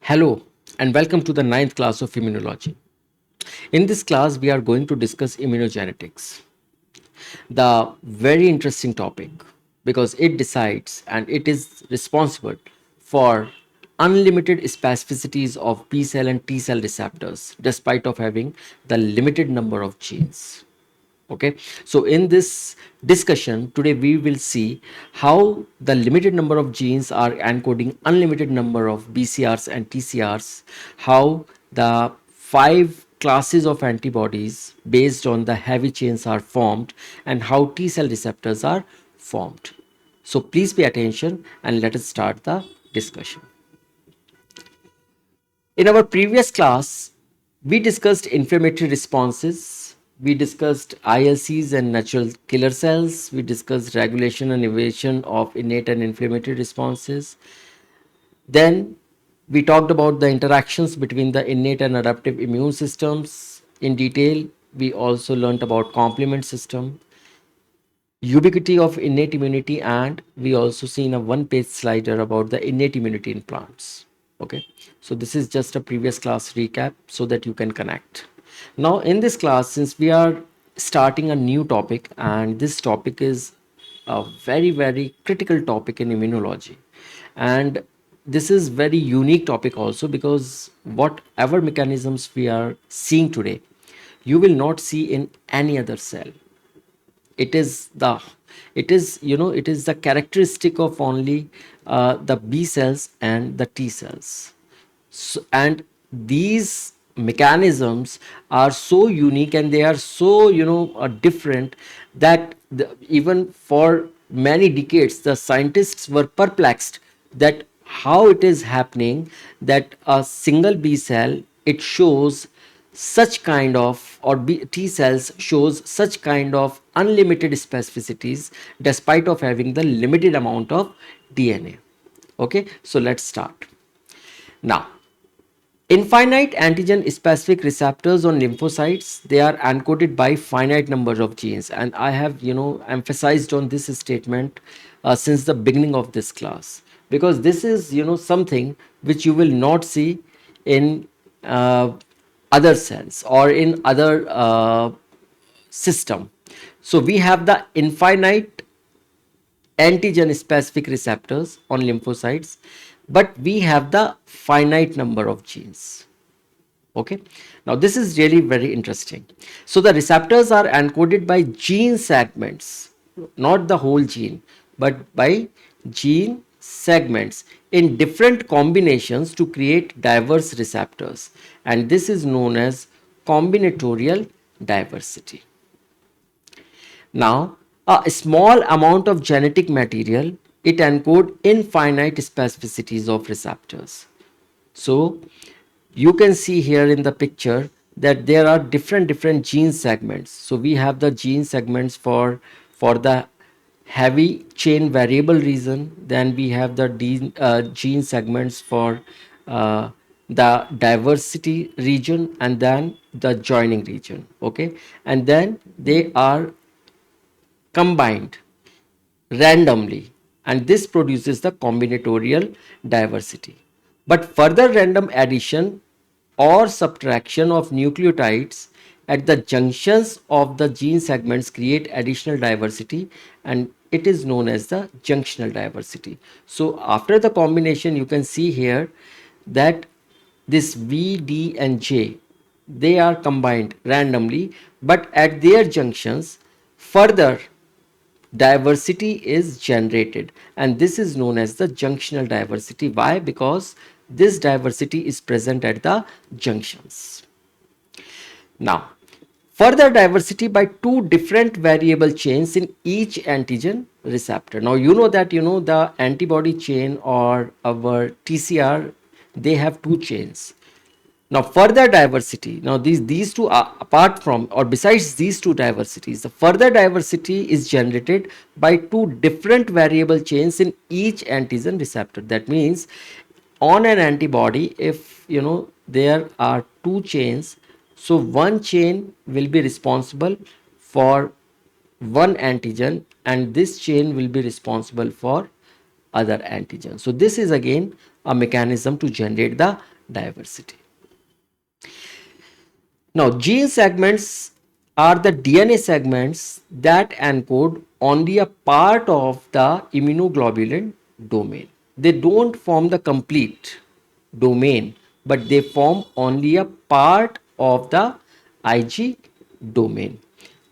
Hello and welcome to the ninth class of Immunology. In this class, we are going to discuss immunogenetics, the very interesting topic because it decides and it is responsible for unlimited specificities of B cell and T cell receptors despite of having the limited number of genes. Okay, so in this discussion today we will see how the limited number of genes are encoding unlimited number of BCRs and TCRs, how the five classes of antibodies based on the heavy chains are formed, and how T cell receptors are formed. So please pay attention and let us start the discussion. In our previous class, we discussed inflammatory responses, we discussed ILCs and natural killer cells, we discussed regulation and evasion of innate and inflammatory responses. Then we talked about the interactions between the innate and adaptive immune systems in detail. We also learned about complement system, ubiquity of innate immunity, and we also seen a one-page slider about the innate immunity in plants. Okay, so this is just a previous class recap so that you can connect. Now in this class, since we are starting a new topic, and this topic is a very critical topic in immunology, and this is very unique topic also because whatever mechanisms we are seeing today, you will not see in any other cell. It is the characteristic of only the B cells and the T cells. So, and these mechanisms are so unique and they are so different that even for many decades the scientists were perplexed that how it is happening that a single B cell, it shows such kind of, or T cells shows such kind of unlimited specificities despite of having the limited amount of DNA. Okay, so let's start. Now, infinite antigen specific receptors on lymphocytes, they are encoded by finite number of genes, and I have emphasized on this statement since the beginning of this class, because this is something which you will not see in other cells or in other system. So we have the infinite antigen specific receptors on lymphocytes, but we have the finite number of genes. Okay, now this is really very interesting. So the receptors are encoded by gene segments, not the whole gene, but by gene segments in different combinations to create diverse receptors, and this is known as combinatorial diversity. Now, a small amount of genetic material, it encodes infinite specificities of receptors. So, you can see here in the picture that there are different gene segments. So, we have the gene segments for the heavy chain variable region, then we have the gene segments for the diversity region, and then the joining region. Okay, and then they are combined randomly, and this produces the combinatorial diversity. But further random addition or subtraction of nucleotides at the junctions of the gene segments create additional diversity, and it is known as the junctional diversity. So after the combination, you can see here that this V, D and J, they are combined randomly, but at their junctions further diversity is generated, and this is known as the junctional diversity. Why? Because this diversity is present at the junctions. Now, further diversity by two different variable chains in each antigen receptor. Now you know that the antibody chain or our TCR, they have two chains. Now further diversity, now these two are apart from or besides these two diversities, the further diversity is generated by two different variable chains in each antigen receptor. That means on an antibody, if there are two chains, so one chain will be responsible for one antigen and this chain will be responsible for other antigen. So this is again a mechanism to generate the diversity. Now, gene segments are the DNA segments that encode only a part of the immunoglobulin domain. They don't form the complete domain, but they form only a part of the Ig domain.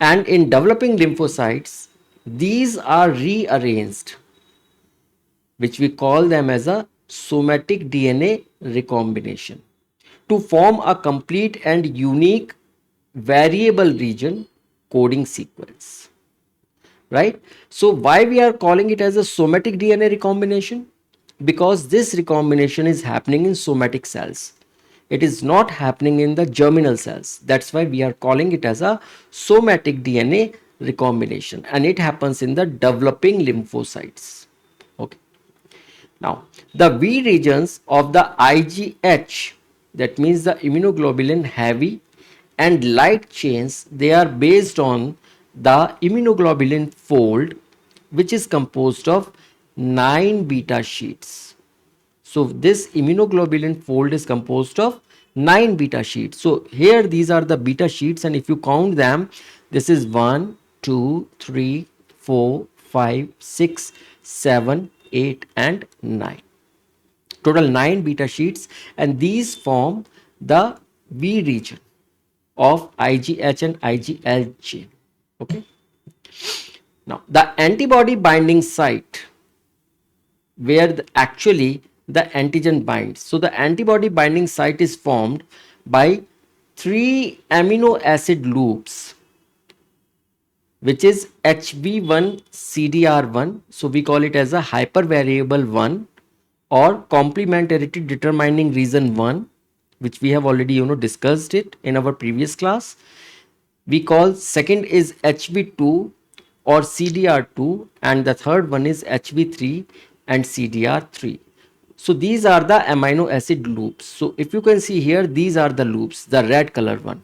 And in developing lymphocytes, these are rearranged, which we call them as a somatic DNA recombination, to form a complete and unique variable region coding sequence, right? So why we are calling it as a somatic DNA recombination? Because this recombination is happening in somatic cells. It is not happening in the germinal cells. That's why we are calling it as a somatic DNA recombination, and it happens in the developing lymphocytes. Okay. Now, the V regions of the IgH, that means the immunoglobulin heavy and light chains, they are based on the immunoglobulin fold, which is composed of 9 beta sheets. So this immunoglobulin fold is composed of 9 beta sheets. So here these are the beta sheets, and if you count them, this is 1, 2, 3, 4, 5, 6, 7, 8 and 9. Total 9 beta sheets, and these form the V region of IgH and IgL chain. Okay. Now the antibody binding site where actually the antigen binds. So the antibody binding site is formed by 3 amino acid loops, which is HV1 CDR1. So we call it as a hypervariable 1 or complementarity determining region 1, which we have already discussed it in our previous class. We call second is HV2 or CDR2, and the third one is HV3 and CDR3. So these are the amino acid loops. So if you can see here, these are the loops, the red color one.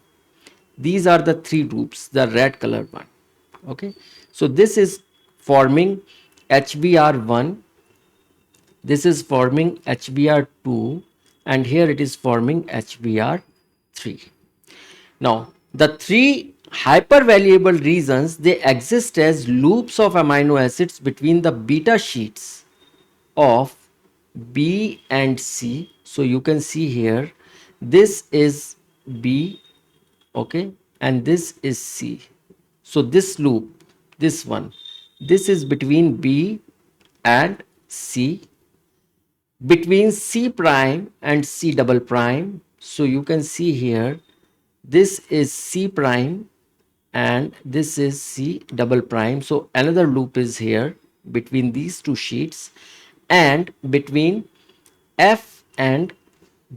These are the 3 loops, the red color one. Okay. So this is forming HBr1, this is forming HBr2, and here it is forming HBr3. Now, the 3 hypervaluable regions, they exist as loops of amino acids between the beta sheets of B and C. So you can see here, this is B, okay, and this is C. So this loop, this one, this is between B and C, between C prime and C double prime. So you can see here, this is C prime and this is C double prime. So another loop is here between these 2 sheets, and between F and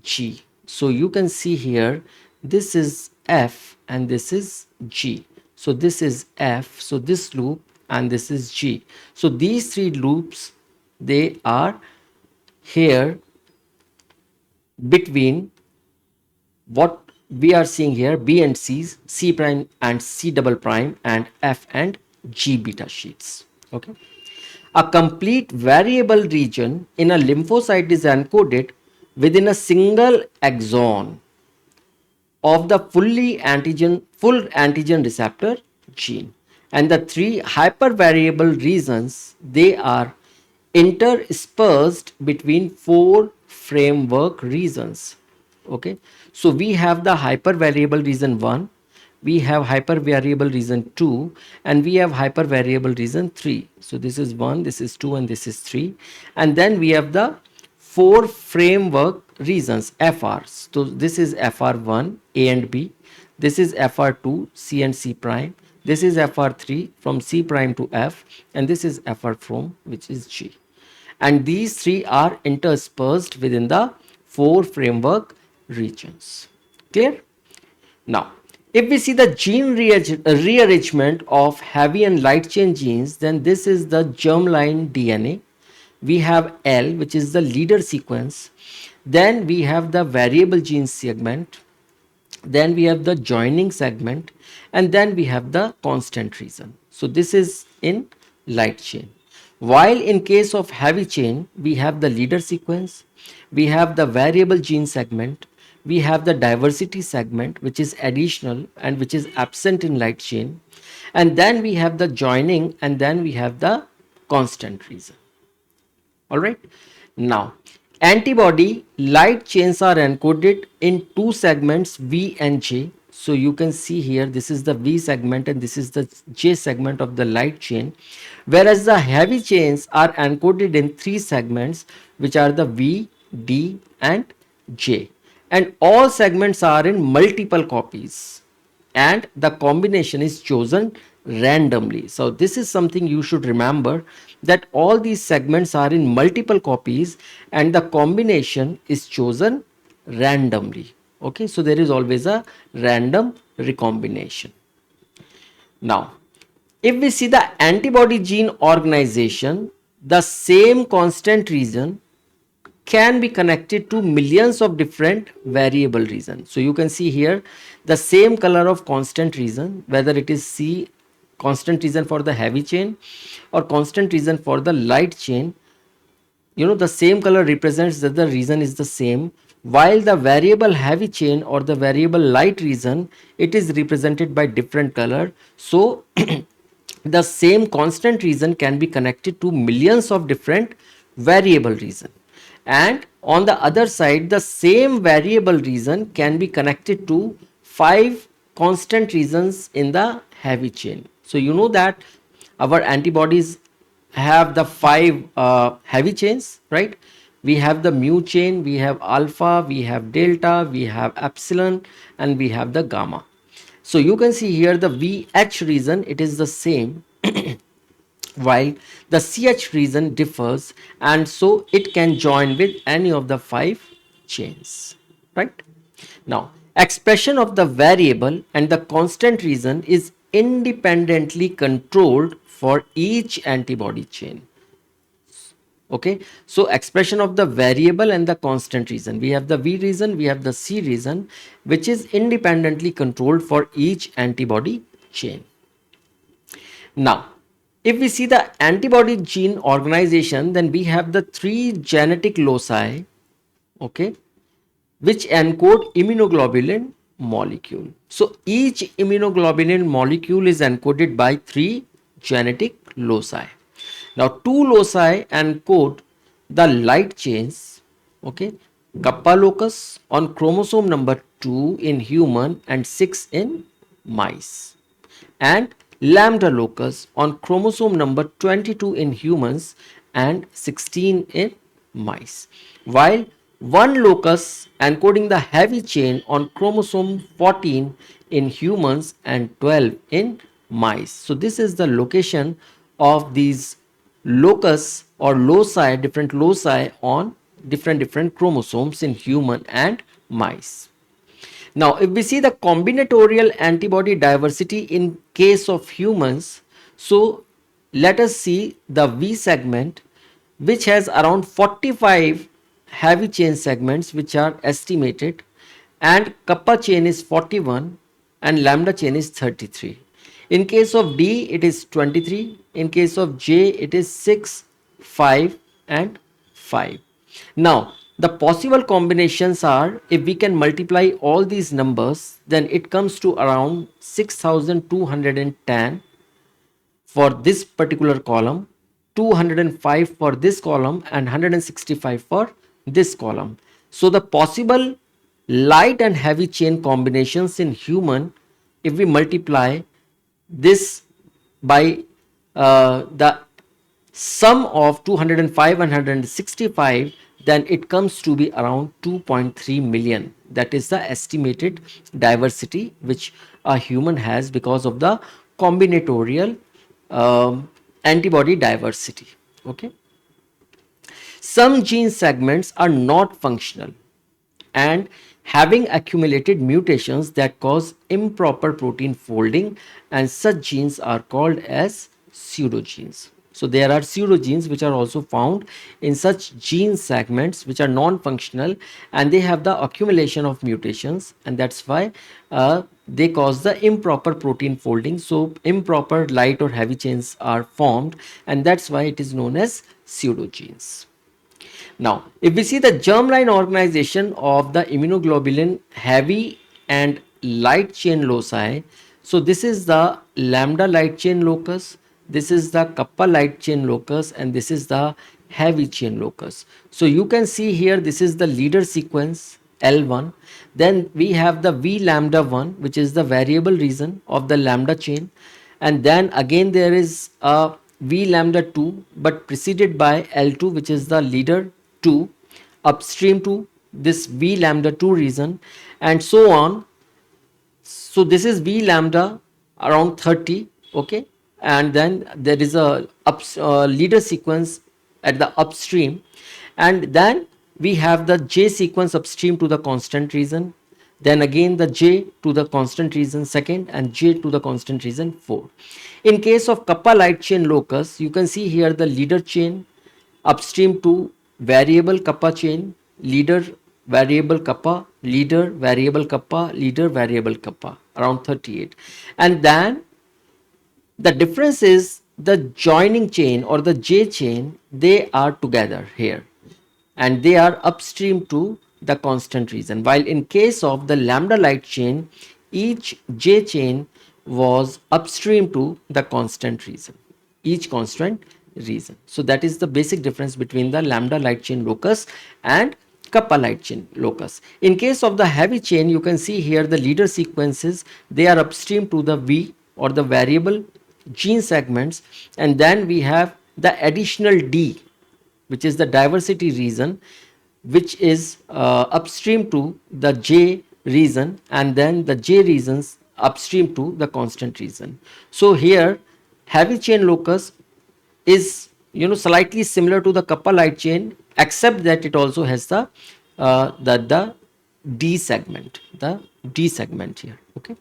G. So you can see here, this is F and this is G. So this is F, so this loop, and this is G. So these 3 loops, they are here between what we are seeing here, B and C, C prime and C double prime, and F and G beta sheets. Okay. A complete variable region in a lymphocyte is encoded within a single exon of the full antigen receptor gene, and the 3 hypervariable regions, they are interspersed between 4 framework regions. Okay, so we have the hypervariable region 1, we have hypervariable region 2, and we have hypervariable region 3. So this is 1, this is 2, and this is 3, and then we have the 4 framework regions, FRs. So this is FR1 A and B, this is FR2 C and C prime, this is FR3 from C prime to F, and this is FR from which is G. And these 3 are interspersed within the 4 framework regions. Clear? Now, if we see the gene rearrangement of heavy and light chain genes, then this is the germline DNA. We have L, which is the leader sequence. Then we have the variable gene segment. Then we have the joining segment, and then we have the constant region. So this is in light chain. While in case of heavy chain, we have the leader sequence, we have the variable gene segment, we have the diversity segment, which is additional and which is absent in light chain, and then we have the joining, and then we have the constant region. All right. Now, antibody light chains are encoded in two segments V and J. So you can see here, this is the V segment and this is the J segment of the light chain. Whereas the heavy chains are encoded in three segments, which are the V, D and J. And all segments are in multiple copies and the combination is chosen randomly. So this is something you should remember, that all these segments are in multiple copies and the combination is chosen randomly. Okay, so there is always a random recombination. Now, if we see the antibody gene organization, the same constant region can be connected to millions of different variable regions. So you can see here the same color of constant region, whether it is C constant region for the heavy chain or constant region for the light chain. You know, the same color represents that the region is the same, while the variable heavy chain or the variable light region, it is represented by different color. So the same constant region can be connected to millions of different variable region, and on the other side the same variable region can be connected to 5 constant regions in the heavy chain. So you know that our antibodies have the 5 heavy chains, right? We have the mu chain, we have alpha, we have delta, we have epsilon, and we have the gamma. So you can see here the VH region, it is the same, while the CH region differs, and so it can join with any of the 5 chains, right? Now, expression of the variable and the constant region is independently controlled for each antibody chain. Okay, so expression of the variable and the constant region, we have the V region, we have the C region, which is independently controlled for each antibody chain. Now, if we see the antibody gene organization, then we have the 3 genetic loci, okay, which encode immunoglobulin molecule. So each immunoglobulin molecule is encoded by 3 genetic loci. Now, 2 loci encode the light chains, okay, kappa locus on chromosome number 2 in human and 6 in mice, and lambda locus on chromosome number 22 in humans and 16 in mice, while one locus encoding the heavy chain on chromosome 14 in humans and 12 in mice. So this is the location of these locus or loci, different loci on different chromosomes in human and mice. Now, if we see the combinatorial antibody diversity in case of humans, so let us see the V segment, which has around 45 heavy chain segments which are estimated, and kappa chain is 41 and lambda chain is 33. In case of D, it is 23. In case of J, it is 6, 5 and 5. Now, the possible combinations are, if we can multiply all these numbers, then it comes to around 6210 for this particular column, 205 for this column, and 165 for this column. So the possible light and heavy chain combinations in human, if we multiply this by the sum of 205 and 165, then it comes to be around 2.3 million. That is the estimated diversity which a human has because of the combinatorial antibody diversity. Okay, some gene segments are not functional and having accumulated mutations that cause improper protein folding, and such genes are called as pseudogenes. So there are pseudogenes which are also found in such gene segments which are non-functional and they have the accumulation of mutations, and that's why they cause the improper protein folding. So improper light or heavy chains are formed, and that's why it is known as pseudogenes. Now, if we see the germline organization of the immunoglobulin heavy and light chain loci, so this is the lambda light chain locus, this is the kappa light chain locus, and this is the heavy chain locus. So you can see here this is the leader sequence L1. Then we have the V lambda 1, which is the variable region of the lambda chain, and then again there is a V lambda 2 but preceded by L2, which is the leader 2 upstream to this V lambda 2 region, and so on. So this is V lambda around 30, okay, and then there is a leader sequence at the upstream, and then we have the J sequence upstream to the constant region, then again the J to the constant region second, and J to the constant region 4. In case of kappa light chain locus, you can see here the leader chain upstream to variable kappa chain, leader variable kappa, leader variable kappa, leader variable kappa around 38. And then the difference is the joining chain or the J chain, they are together here and they are upstream to the constant region, while in case of the lambda light chain, each J chain was upstream to the constant region, each constant region. So that is the basic difference between the lambda light chain locus and kappa light chain locus. In case of the heavy chain, you can see here the leader sequences, they are upstream to the V or the variable gene segments, and then we have the additional D, which is the diversity region, which is upstream to the J region, and then the J regions upstream to the constant region. So here heavy chain locus is slightly similar to the kappa light chain, except that it also has the D segment, here, okay.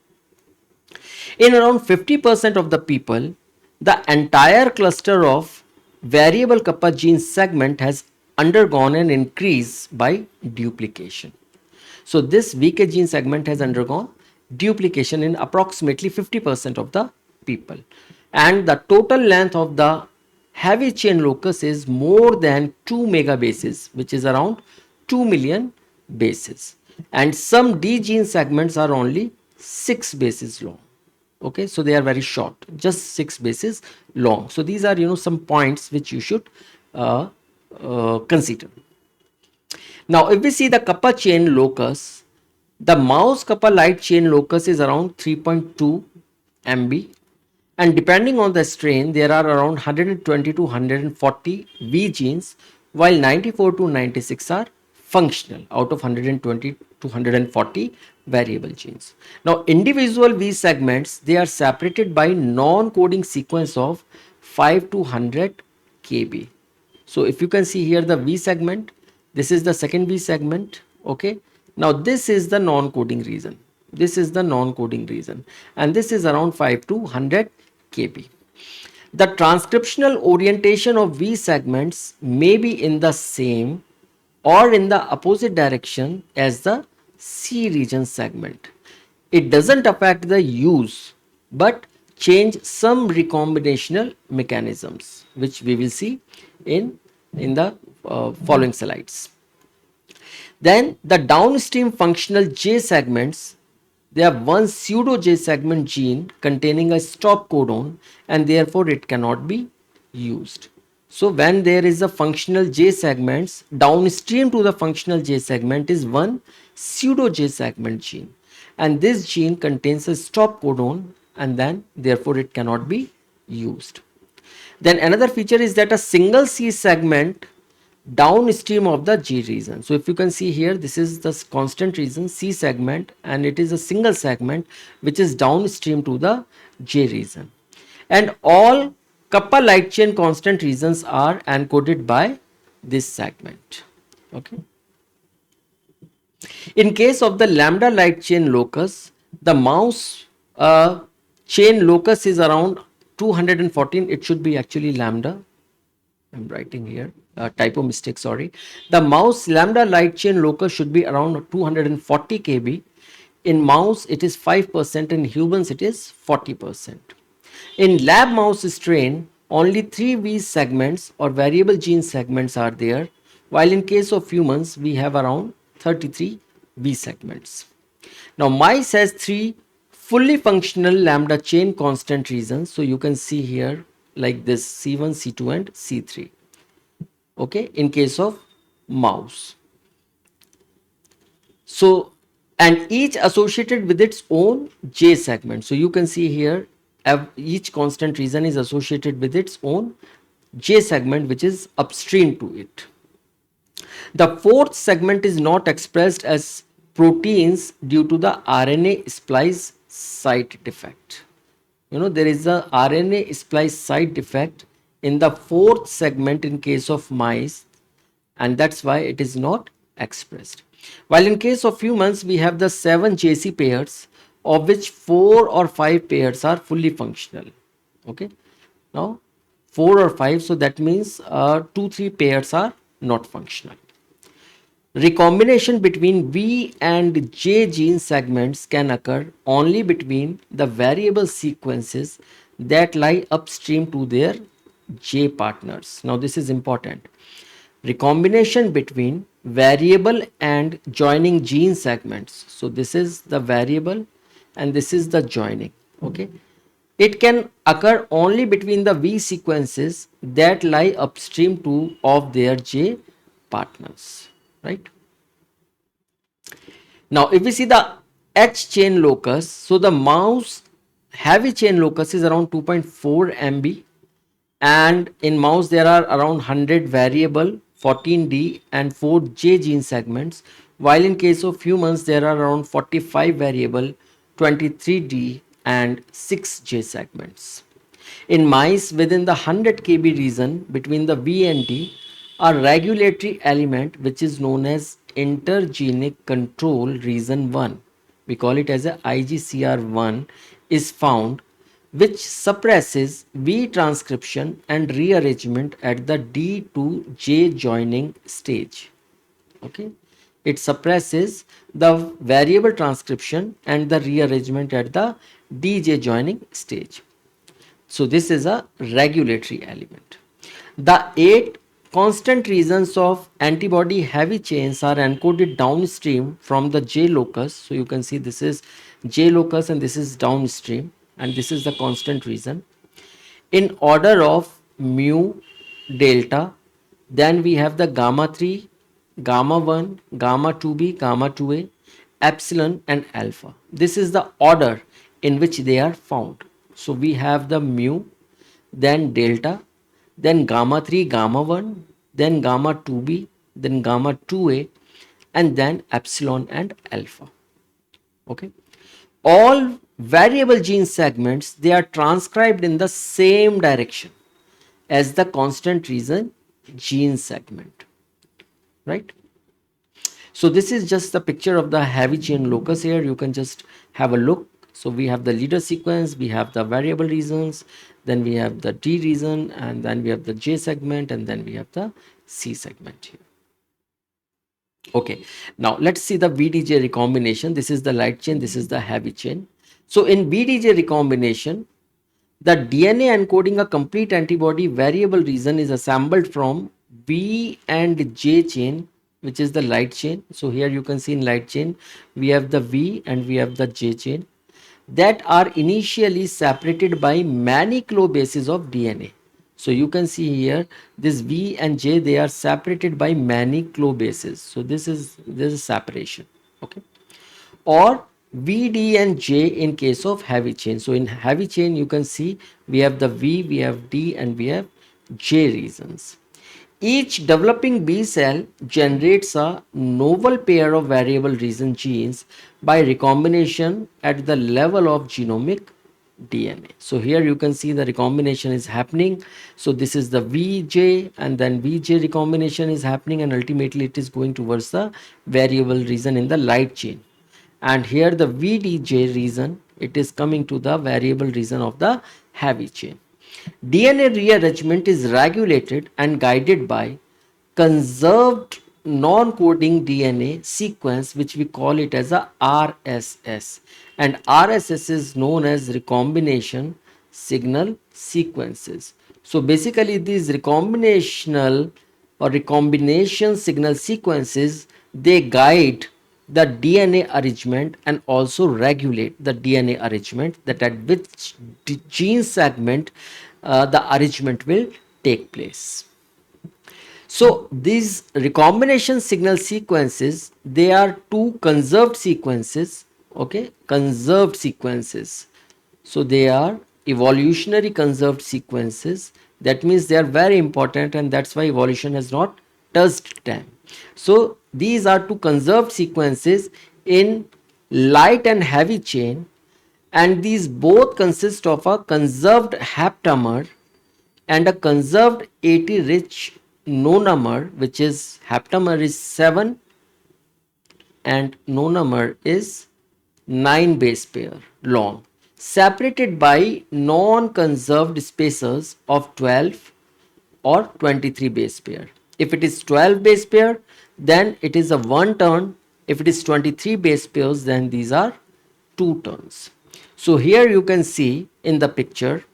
In around 50% of the people, the entire cluster of variable kappa gene segment has undergone an increase by duplication. So this VK gene segment has undergone duplication in approximately 50% of the people. And the total length of the heavy chain locus is more than 2 megabases, which is around 2 million bases. And some D gene segments are only 6 bases long. Okay, so they are very short, just 6 bases long. So these are some points which you should consider. Now if we see the kappa chain locus, the mouse kappa light chain locus is around 3.2 MB, and depending on the strain there are around 120 to 140 V genes, while 94 to 96 are functional out of 120 to 140 variable genes. Now individual V segments, they are separated by non-coding sequence of 5 to 100 kb. So if you can see here the V segment, this is the second V segment, okay. Now this is the non-coding region, this is the non-coding region, and this is around 5 to 100 kb. The transcriptional orientation of V segments may be in the same or in the opposite direction as the C region segment. It doesn't affect the use but change some recombinational mechanisms, which we will see in the following slides. Then the downstream functional J segments, they have one pseudo J segment gene containing a stop codon, and therefore it cannot be used. So when there is a functional J segments, downstream to the functional J segment is one pseudo J segment gene, and this gene contains a stop codon, and then therefore it cannot be used. Then another feature is that a single C segment downstream of the G region. So if you can see here, this is the constant region C segment, and it is a single segment which is downstream to the J region, and all kappa light chain constant regions are encoded by this segment, okay. In case of the lambda light chain locus, the mouse chain locus is around 214. It should be actually lambda. I'm writing here, typo mistake, sorry. The mouse lambda light chain locus should be around 240 kb, In mouse, it is 5%. In humans, it is 40%. In lab mouse strain, only 3 V segments or variable gene segments are there, while in case of humans, we have around 33 V segments. Now, mice has 3 fully functional lambda chain constant regions. So, you can see here like this C1, C2 and C3. Okay, in case of mouse. So, and each associated with its own J segment. So, you can see here each constant region is associated with its own J segment, which is upstream to it. The fourth segment is not expressed as proteins due to the RNA splice site defect. You know, there is a RNA splice site defect in the fourth segment in case of mice, and that's why it is not expressed. While in case of humans, we have the 7 JC pairs, of which 4 or 5 pairs are fully functional. Okay, now 4 or 5, so that means 2-3 pairs are not functional. Recombination between V and J gene segments can occur only between the variable sequences that lie upstream to their J partners. Now, this is important. Recombination between variable and joining gene segments. So, this is the variable and this is the joining. Okay. It can occur only between the V sequences that lie upstream to of their J partners, right? Now, if we see the H chain locus, so the mouse heavy chain locus is around 2.4 MB, and in mouse there are around 100 variable 14D and 4J gene segments, while in case of humans there are around 45 variable 23D and 6J segments. In mice, within the 100 kb region between the V and D, a regulatory element which is known as intergenic control region 1, we call it as a IGCR1, is found, which suppresses V transcription and rearrangement at the D to J joining stage. Okay, it suppresses the variable transcription and the rearrangement at the DJ joining stage. So this is a regulatory element. The 8 constant regions of antibody heavy chains are encoded downstream from the J locus. So you can see this is J locus and this is downstream, and this is the constant region. In order of mu, delta, then we have the gamma 3, gamma 1, gamma 2b, gamma 2a, epsilon and alpha. This is the order in which they are found. So we have the mu, then delta, then gamma 3, gamma 1, then gamma 2b, then gamma 2a, and then epsilon and alpha. Okay, all variable gene segments, they are transcribed in the same direction as the constant region gene segment, right? So this is just the picture of the heavy chain locus here. You can just have a look. So we have the leader sequence, we have the variable regions, then we have the D region, and then we have the J segment, and then we have the C segment here. Okay, now let's see the VDJ recombination. This is the light chain, this is the heavy chain. So in VDJ recombination, the DNA encoding a complete antibody variable region is assembled from V and J chain, which is the light chain. So here you can see in light chain, we have the V and we have the J chain that are initially separated by many bases of DNA. So you can see here this V and J, they are separated by many bases. So this is separation. Okay, or VD and J in case of heavy chain. So in heavy chain you can see we have the V, we have D and we have J regions. Each developing B cell generates a novel pair of variable region genes by recombination at the level of genomic DNA. So here you can see the recombination is happening. So this is the VJ and then VJ recombination is happening, and ultimately it is going towards the variable region in the light chain. And here the VDJ region, it is coming to the variable region of the heavy chain. DNA rearrangement is regulated and guided by conserved non-coding DNA sequence, which we call it as a RSS, and RSS is known as recombination signal sequences. So basically these recombinational or recombination signal sequences, they guide the DNA arrangement and also regulate the DNA arrangement, that at which gene segment the arrangement will take place. So these recombination signal sequences, they are two conserved sequences, okay, conserved sequences. So they are evolutionary conserved sequences. That means they are very important, and that's why evolution has not touched them. So these are two conserved sequences in light and heavy chain, and these both consist of a conserved haptamer and a conserved AT rich nonamer, which is haptamer is 7 and nonamer is 9 base pair long, separated by non-conserved spacers of 12 or 23 base pair. If it is 12 base pair, then it is a one turn. If it is 23 base pairs, then these are two turns. So here you can see in the picture,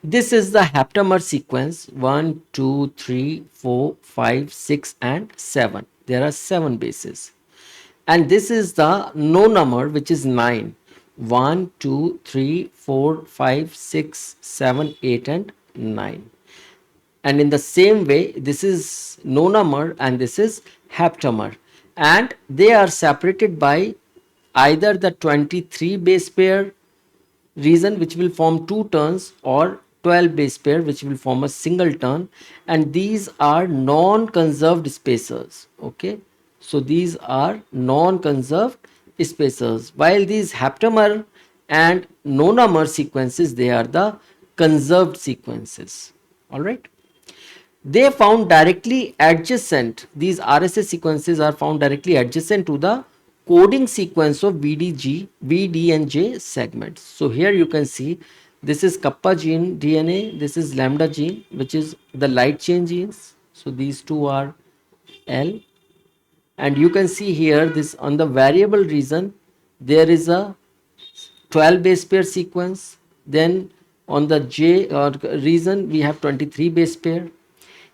this is the haptamer sequence 1, 2, 3, 4, 5, 6, and 7. There are 7 bases. And this is the nonamer, which is 9. 1, 2, 3, 4, 5, 6, 7, 8, and 9. And in the same way, this is nonamer and this is haptamer. And they are separated by either the 23 base pair region, which will form two turns, or 12 base pair, which will form a single turn, and these are non-conserved spacers. Okay, so these are non-conserved spacers, while these haptamer and nonamer sequences, they are the conserved sequences. All right, they found directly adjacent, these RSS sequences are found directly adjacent to the coding sequence of VD and J segments. So here you can see, this is kappa gene DNA, this is lambda gene, which is the light chain genes. So these two are L, and you can see here this on the variable region, there is a 12 base pair sequence. Then on the J region, we have 23 base pair.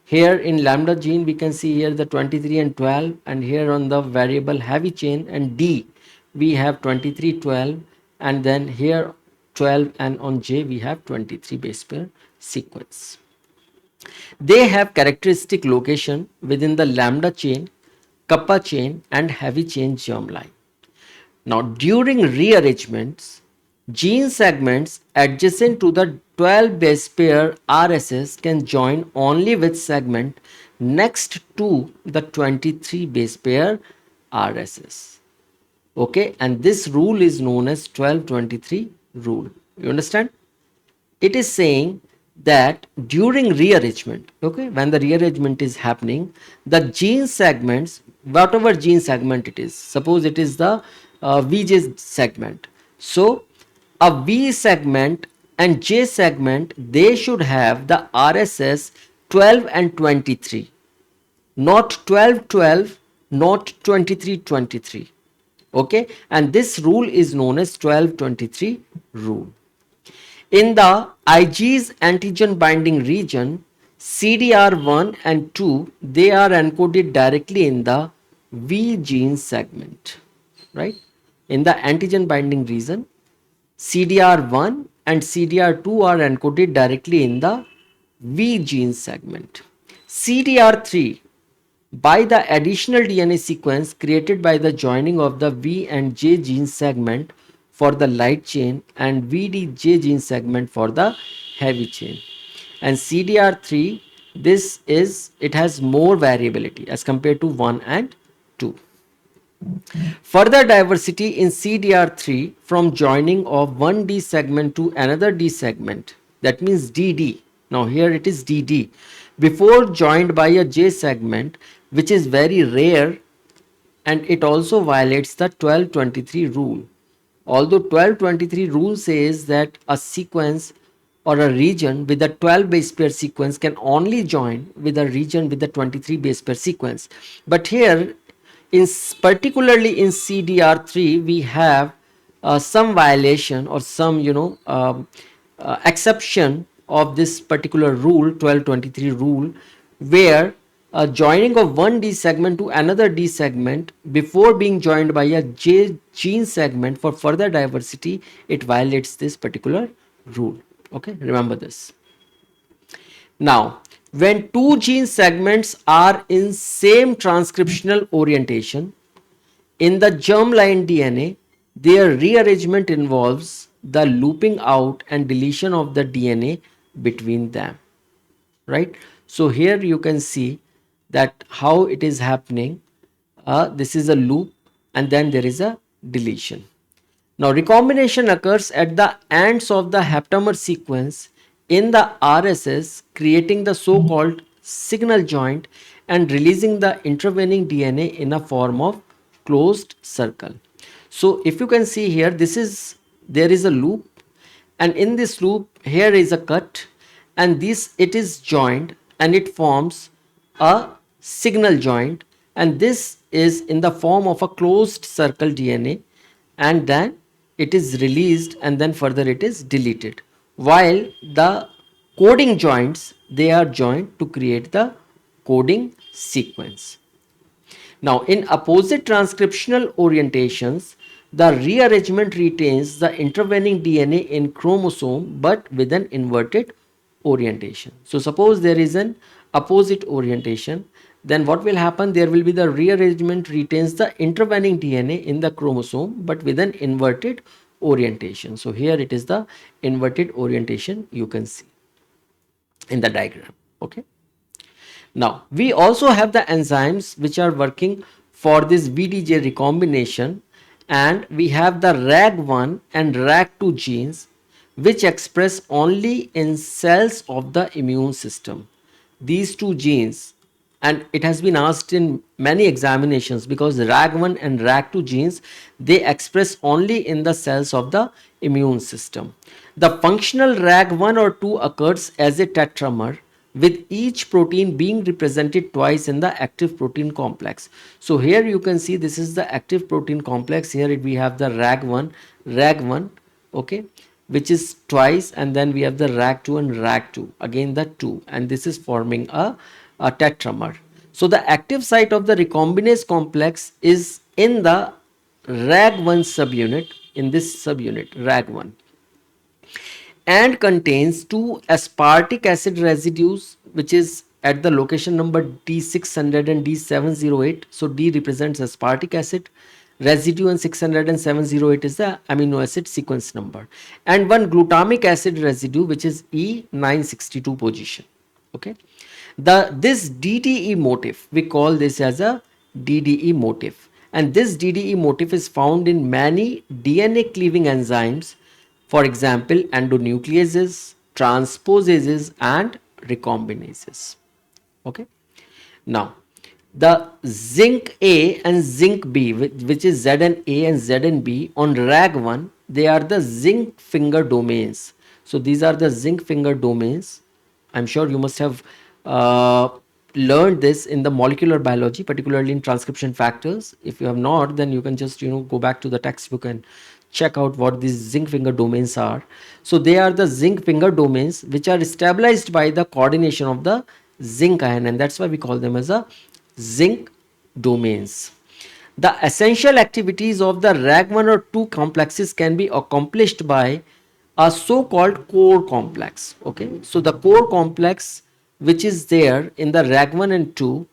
Here in lambda gene, we can see here the 23 and 12, and here on the variable heavy chain and D, we have 23, 12, and then here 12, and on J, we have 23 base pair sequence. They have characteristic location within the lambda chain, kappa chain, and heavy chain germline. Now, during rearrangements, gene segments adjacent to the 12 base pair RSS can join only with segment next to the 23 base pair RSS. Okay, and this rule is known as 12-23 rule. You understand? It is saying that during rearrangement, okay, when the rearrangement is happening, the gene segments, whatever gene segment it is, suppose it is the VJ segment, so a V segment and J segment, they should have the RSS 12 and 23, not 12 12, not 23 23. Okay, and this rule is known as 12-23 rule. In the Ig's antigen binding region, CDR1 and 2, they are encoded directly in the V gene segment, right? In the antigen binding region, CDR1 and CDR2 are encoded directly in the V gene segment. CDR3, by the additional DNA sequence created by the joining of the V and J gene segment for the light chain and VDJ gene segment for the heavy chain. And CDR3, it has more variability as compared to 1 and 2. Further diversity in CDR3 from joining of one D segment to another D segment, that means DD. Now here it is DD. Before joined by a J segment, which is very rare, and it also violates the 12-23 rule. Although 12-23 rule says that a sequence or a region with a 12 base pair sequence can only join with a region with a 23 base pair sequence. But here, particularly in CDR3, we have some violation or some exception of this particular rule, 1223 rule, where joining of one D segment to another D segment before being joined by a J gene segment for further diversity, it violates this particular rule. Okay, remember this. Now, when two gene segments are in same transcriptional orientation in the germline DNA, their rearrangement involves the looping out and deletion of the DNA between them, right? So here you can see that how it is happening. This is a loop and then there is a deletion. Now, recombination occurs at the ends of the haptamer sequence in the RSS, creating the so-called signal joint and releasing the intervening DNA in a form of closed circle. So, if you can see here, there is a loop, and in this loop here is a cut, and this it is joined and it forms a signal joint, and this is in the form of a closed circle DNA, and then it is released and then further it is deleted, while the coding joints, they are joined to create the coding sequence. Now, in opposite transcriptional orientations, the rearrangement retains the intervening DNA in chromosome but with an inverted orientation. So, suppose there is an opposite orientation, then what will happen? There will be the rearrangement retains the intervening DNA in the chromosome but with an inverted orientation. So, here it is the inverted orientation you can see in the diagram. Okay. Now, we also have the enzymes which are working for this VDJ recombination, and we have the RAG1 and RAG2 genes which express only in cells of the immune system. These two genes, and it has been asked in many examinations, because RAG1 and RAG2 genes, they express only in the cells of the immune system. The functional RAG1 or 2 occurs as a tetramer, with each protein being represented twice in the active protein complex. So here you can see this is the active protein complex. Here we have the RAG1, okay, which is twice, and then we have the RAG2 and RAG2, again the 2, and this is forming a tetramer. So the active site of the recombinase complex is in the RAG1 subunit, in this subunit RAG1, and contains two aspartic acid residues which is at the location number D600 and D708. So D represents aspartic acid residue and 600 and 708 is the amino acid sequence number, and one glutamic acid residue which is E962 position. Okay, this DDE motif, we call this as a DDE motif, and this DDE motif is found in many DNA cleaving enzymes, for example endonucleases, transposases and recombinases. Okay, now the zinc A and zinc B, which is Zn A and Zn B on RAG1, they are the zinc finger domains. So these are the zinc finger domains. I'm sure you must have uh, learned this in the molecular biology, particularly in transcription factors. If you have not, then you can just go back to the textbook and check out what these zinc finger domains are. So they are the zinc finger domains which are stabilized by the coordination of the zinc ion, and that's why we call them as a zinc domains. The essential activities of the RAG1 or 2 complexes can be accomplished by a so-called core complex. Okay, so the core complex which is there in the RAG1 and 2,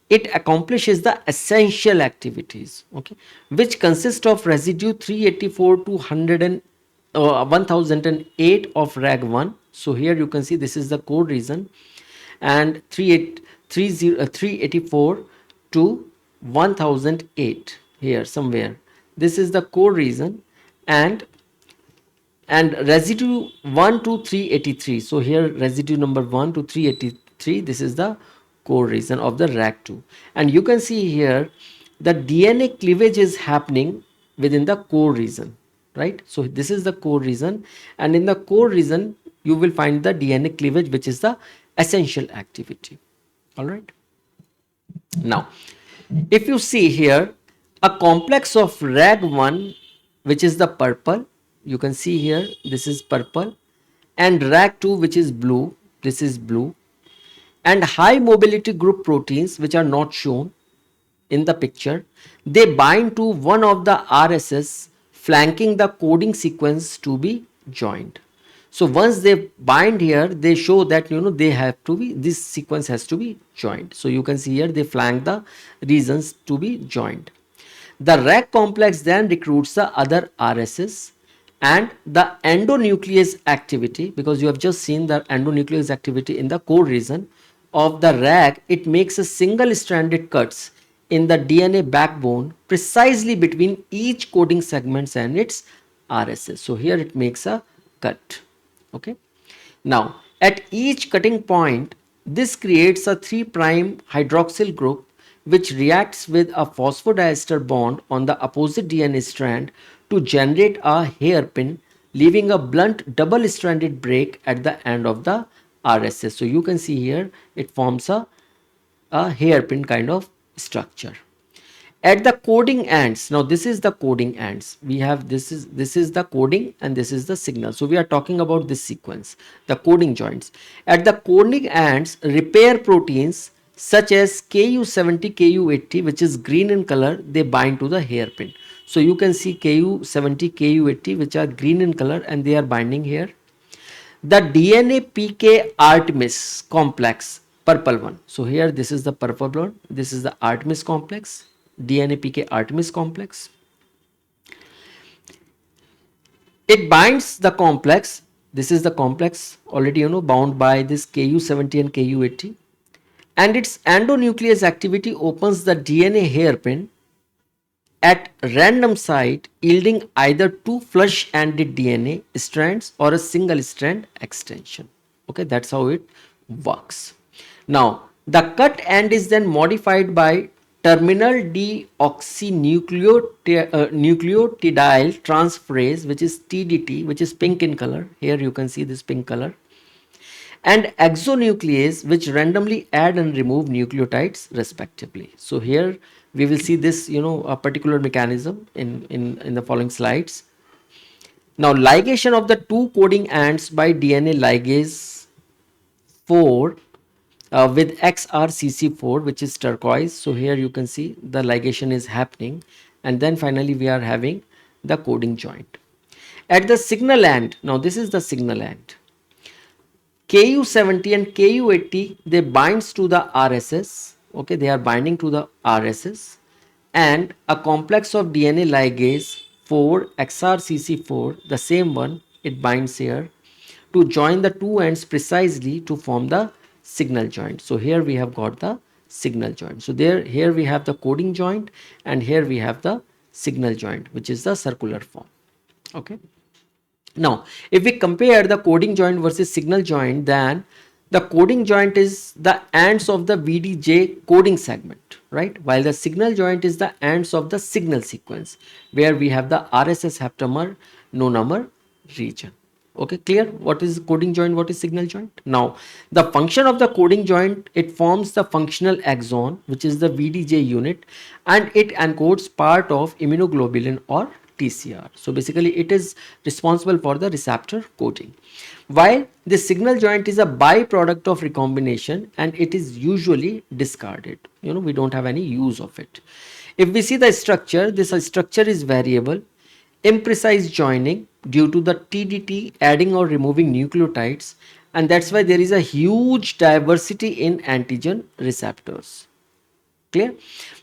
it accomplishes the essential activities, okay, which consist of residue 384 to 1008 of RAG1. So here you can see this is the code region, and 384 to 1008 here somewhere, this is the core region, and residue 1 to 383. So here residue number 1 to 383, this is the core region of the RAG2, and you can see here the DNA cleavage is happening within the core region, right? So this is the core region, and in the core region you will find the DNA cleavage, which is the essential activity. All right. Now, if you see here, a complex of RAG1, which is the purple, you can see here, this is purple, and RAG2, which is blue, this is blue, and high mobility group proteins, which are not shown in the picture, they bind to one of the RSS flanking the coding sequence to be joined. So once they bind here, they show that they have to be, this sequence has to be joined. So you can see here they flank the regions to be joined. The RAG complex then recruits the other RSS, and the endonuclease activity, because you have just seen the endonuclease activity in the core region of the RAG, it makes a single stranded cuts in the DNA backbone precisely between each coding segments and its RSS. So here it makes a cut. Okay. Now, at each cutting point, this creates a 3' hydroxyl group which reacts with a phosphodiester bond on the opposite DNA strand to generate a hairpin, leaving a blunt double-stranded break at the end of the RSS. So you can see here it forms a hairpin kind of structure. At the coding ends, now this is the coding ends, we have this is the coding and this is the signal. So we are talking about this sequence, the coding joints. At the coding ends, repair proteins such as Ku70, Ku80, which is green in color, they bind to the hairpin. So you can see Ku70, Ku80, which are green in color, and they are binding here. The DNA PK Artemis complex, purple one. So here this is the purple one, this is the Artemis complex, DNA PK Artemis complex. It binds the complex, this is the complex already bound by this Ku70 and Ku80, and its endonuclease activity opens the DNA hairpin at random site, yielding either two flush-ended DNA strands or a single strand extension. Okay, that's how it works. Now, the cut end is then modified by terminal deoxynucleotidyl transferase, which is TDT, which is pink in color. Here you can see this pink color, and exonuclease, which randomly add and remove nucleotides respectively. So here we will see this a particular mechanism in the following slides. Now, ligation of the two coding ends by DNA ligase 4 with XRCC4, which is turquoise. So here you can see the ligation is happening, and then finally we are having the coding joint. At the signal end, now this is the signal end, Ku70 and Ku80, they binds to the RSS. Okay, they are binding to the RSS, and a complex of DNA ligase 4 XRCC4, the same one, it binds here to join the two ends precisely to form the signal joint. So here we have got the signal joint. So here we have the coding joint, and here we have the signal joint, which is the circular form. Okay. Now, if we compare the coding joint versus signal joint, then the coding joint is the ends of the VDJ coding segment, right? While the signal joint is the ends of the signal sequence, where we have the RSS haptomer nonomer region. Okay, clear? What is coding joint? What is signal joint? Now, the function of the coding joint, it forms the functional exon, which is the VDJ unit, and it encodes part of immunoglobulin or TCR. So basically it is responsible for the receptor coding. While the signal joint is a byproduct of recombination, and it is usually discarded. We don't have any use of it. If we see the structure, this structure is variable, imprecise joining due to the TDT adding or removing nucleotides, and that's why there is a huge diversity in antigen receptors. Clear?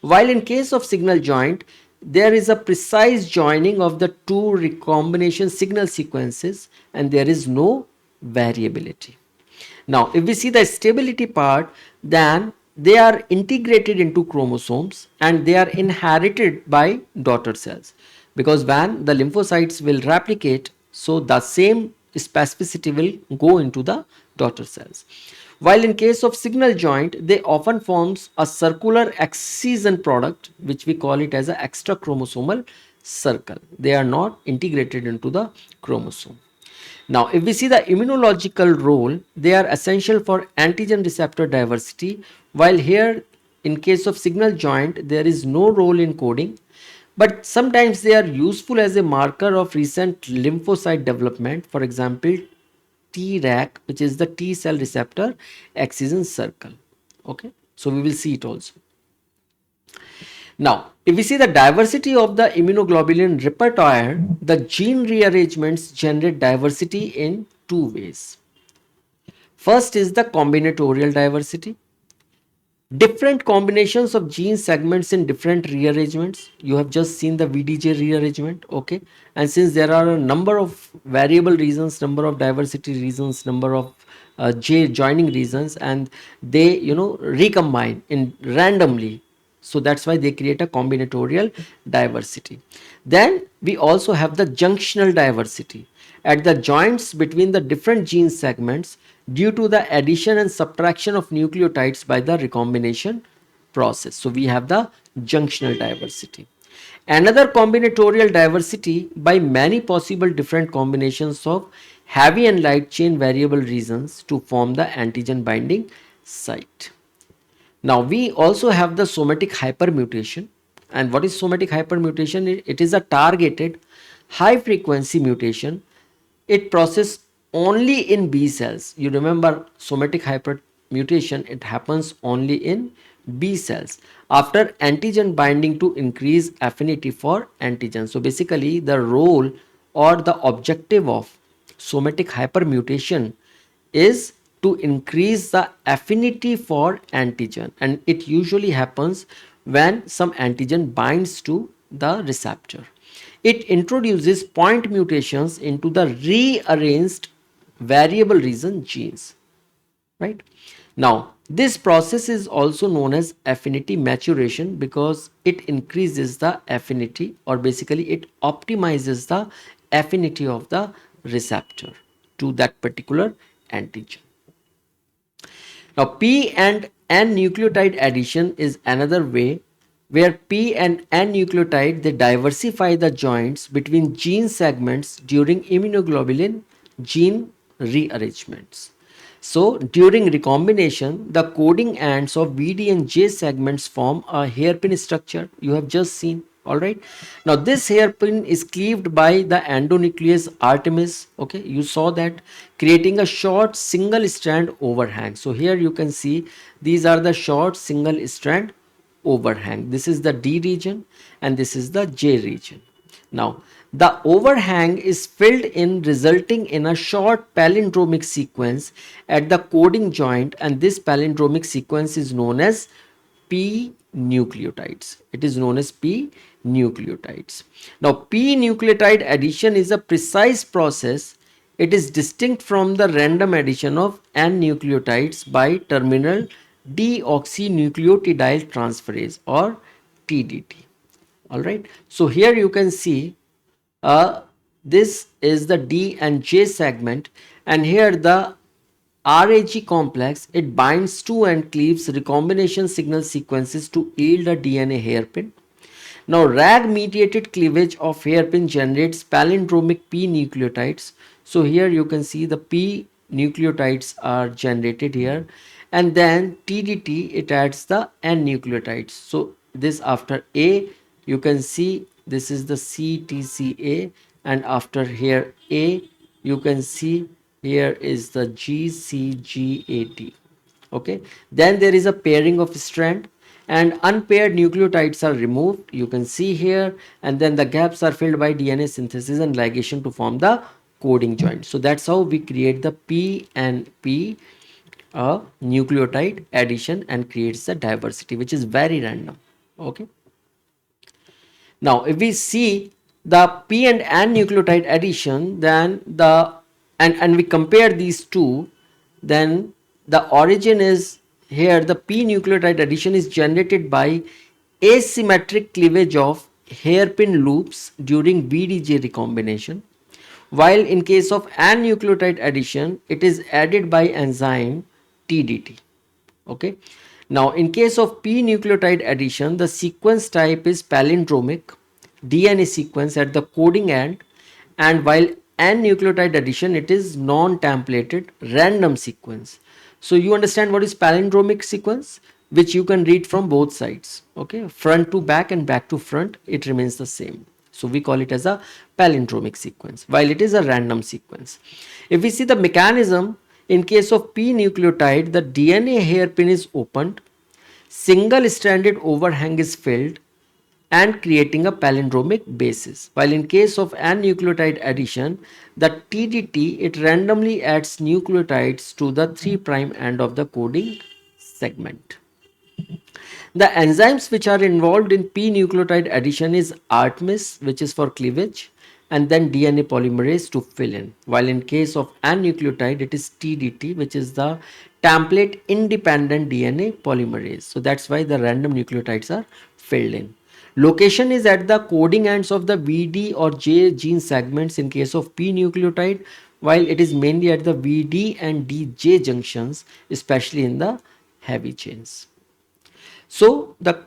While in case of signal joint, there is a precise joining of the two recombination signal sequences, and there is no variability. Now, if we see the stability part, then they are integrated into chromosomes, and they are inherited by daughter cells, because when the lymphocytes will replicate, so the same specificity will go into the daughter cells. While in case of signal joint, they often forms a circular excision product, which we call it as an extra chromosomal circle. They are not integrated into the chromosome. Now, if we see the immunological role, they are essential for antigen receptor diversity, while here in case of signal joint, there is no role in coding, but sometimes they are useful as a marker of recent lymphocyte development. For example, Treg, which is the T cell receptor excision circle. Okay, so we will see it also. Now, if we see the diversity of the immunoglobulin repertoire, the gene rearrangements generate diversity in two ways. First is the combinatorial diversity. Different combinations of gene segments in different rearrangements. You have just seen the VDJ rearrangement, okay? And since there are a number of variable reasons, number of diversity reasons, number of J joining reasons, and they recombine in randomly, so that's why they create a combinatorial diversity. Then we also have the junctional diversity at the joints between the different gene segments due to the addition and subtraction of nucleotides by the recombination process. So we have the junctional diversity. Another combinatorial diversity by many possible different combinations of heavy and light chain variable regions to form the antigen binding site. Now we also have the somatic hypermutation. And what is somatic hypermutation? It is a targeted high frequency mutation. It processes only in B cells. You remember somatic hypermutation, it happens only in B cells after antigen binding to increase affinity for antigen. So basically the role or the objective of somatic hypermutation is to increase the affinity for antigen, and it usually happens when some antigen binds to the receptor. It introduces point mutations into the rearranged variable region genes, right? Now this process is also known as affinity maturation because it increases the affinity, or basically it optimizes the affinity of the receptor to that particular antigen. Now, P and N nucleotide addition is another way where P and N nucleotide they diversify the joints between gene segments during immunoglobulin gene rearrangements. So, during recombination, the coding ends of VD and J segments form a hairpin structure you have just seen. All right. Now, this hairpin is cleaved by the endonuclease Artemis. Okay, you saw that, creating a short single strand overhang. So, here you can see these are the short single strand overhang. This is the D region and this is the J region. Now, the overhang is filled in, resulting in a short palindromic sequence at the coding joint, and this palindromic sequence is known as P nucleotides. It is known as P nucleotides. Now, P nucleotide addition is a precise process. It is distinct from the random addition of N nucleotides by terminal deoxynucleotidyl transferase or TDT. All right. So here you can see this is the D and J segment, and here the RAG complex, it binds to and cleaves recombination signal sequences to yield a DNA hairpin. Now, RAG mediated cleavage of hairpin generates palindromic P nucleotides. So here you can see the P nucleotides are generated here, and then TDT it adds the N nucleotides. So this after A you can see this is the CTCA, and after here A you can see here is the GCGAT. Okay, then there is a pairing of strand and unpaired nucleotides are removed, you can see here, and then the gaps are filled by DNA synthesis and ligation to form the coding joint. So that's how we create the P and P nucleotide addition and creates the diversity, which is very random. Okay, now if we see the P and N nucleotide addition, then the and we compare these two, then the origin is here the P nucleotide addition is generated by asymmetric cleavage of hairpin loops during VDJ recombination, while in case of N nucleotide addition it is added by enzyme TDT. Okay, now in case of P nucleotide addition the sequence type is palindromic DNA sequence at the coding end, and while N nucleotide addition, it is non-templated random sequence. So you understand what is palindromic sequence, which you can read from both sides. Okay, front to back and back to front, it remains the same. So we call it as a palindromic sequence, while it is a random sequence. If we see the mechanism, in case of P nucleotide, the DNA hairpin is opened, single stranded overhang is filled, and creating a palindromic basis. While in case of N nucleotide addition, the TDT, it randomly adds nucleotides to the 3' end of the coding segment. The enzymes which are involved in P nucleotide addition is ARTMS, which is for cleavage, and then DNA polymerase to fill in. While in case of N nucleotide, it is TDT, which is the template independent DNA polymerase. So that's why the random nucleotides are filled in. Location is at the coding ends of the VD or J gene segments in case of P nucleotide, while it is mainly at the VD and DJ junctions, especially in the heavy chains. So the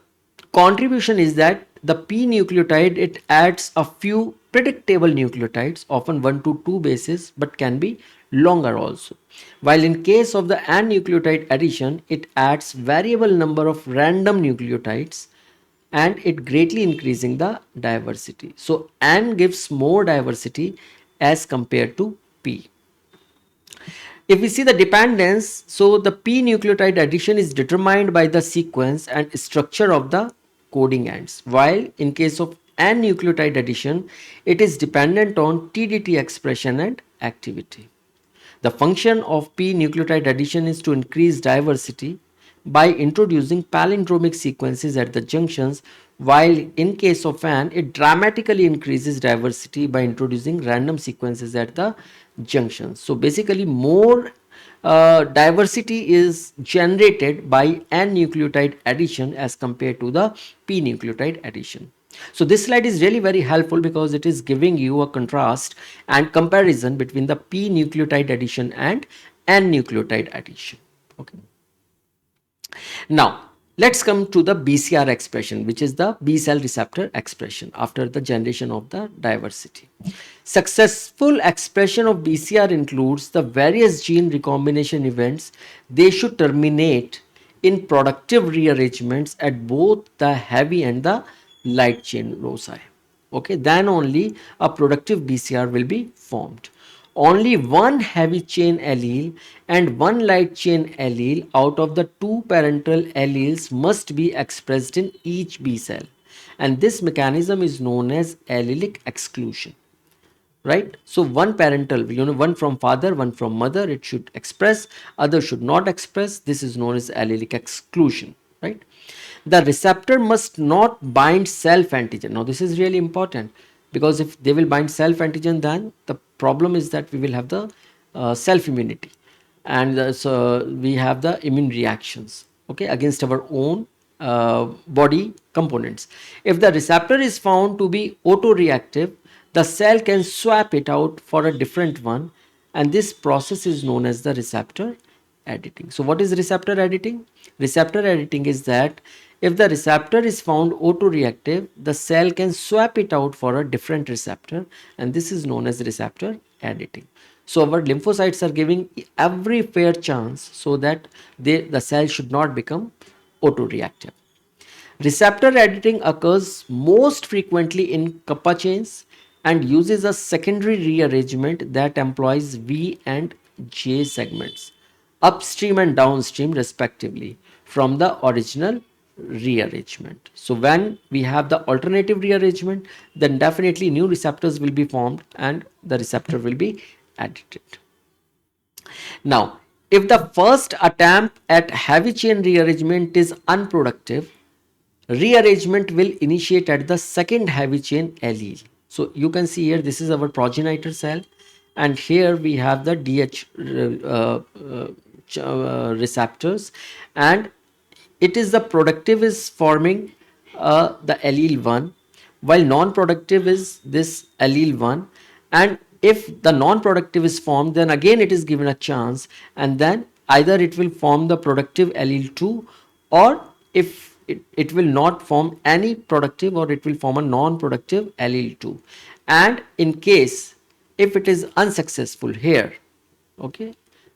contribution is that the P nucleotide, it adds a few predictable nucleotides, often 1 to 2 bases, but can be longer also. While in case of the N nucleotide addition, it adds variable number of random nucleotides and it greatly increasing the diversity. So N gives more diversity as compared to P. If we see the dependence, so the P nucleotide addition is determined by the sequence and structure of the coding ends, while in case of N nucleotide addition, it is dependent on TDT expression and activity. The function of P nucleotide addition is to increase diversity by introducing palindromic sequences at the junctions, while in case of N, it dramatically increases diversity by introducing random sequences at the junctions. So basically more diversity is generated by N nucleotide addition as compared to the P nucleotide addition. So this slide is really very helpful because it is giving you a contrast and comparison between the P nucleotide addition and N nucleotide addition. Okay. Now, let's come to the BCR expression, which is the B cell receptor expression after the generation of the diversity. Successful expression of BCR includes the various gene recombination events. They should terminate in productive rearrangements at both the heavy and the light chain loci. Okay, then only a productive BCR will be formed. Only one heavy chain allele and one light chain allele out of the two parental alleles must be expressed in each B cell, and this mechanism is known as allelic exclusion. Right? So one parental, one from father, one from mother, it should express, other should not express. This is known as allelic exclusion. Right? The receptor must not bind self antigen. Now this is really important, because if they will bind self antigen, then the problem is that we will have the self immunity, and so we have the immune reactions, okay, against our own body components. If the receptor is found to be autoreactive, the cell can swap it out for a different one, and this process is known as the receptor editing. So what is receptor editing? Receptor editing is that if the receptor is found autoreactive, the cell can swap it out for a different receptor, and this is known as receptor editing. So our lymphocytes are giving every fair chance so that the cell should not become autoreactive. Receptor editing occurs most frequently in kappa chains and uses a secondary rearrangement that employs V and J segments, upstream and downstream respectively, from the original rearrangement. So when we have the alternative rearrangement, then definitely new receptors will be formed and the receptor will be edited. Now, if the first attempt at heavy chain rearrangement is unproductive, rearrangement will initiate at the second heavy chain allele. So you can see here, this is our progenitor cell, and here we have the DH receptors, and it is the productive is forming the allele 1, while non-productive is this allele 1, and if the non-productive is formed, then again it is given a chance, and then either it will form the productive allele 2, or if it will not form any productive, or it will form a non-productive allele 2. And in case If it is unsuccessful here, okay,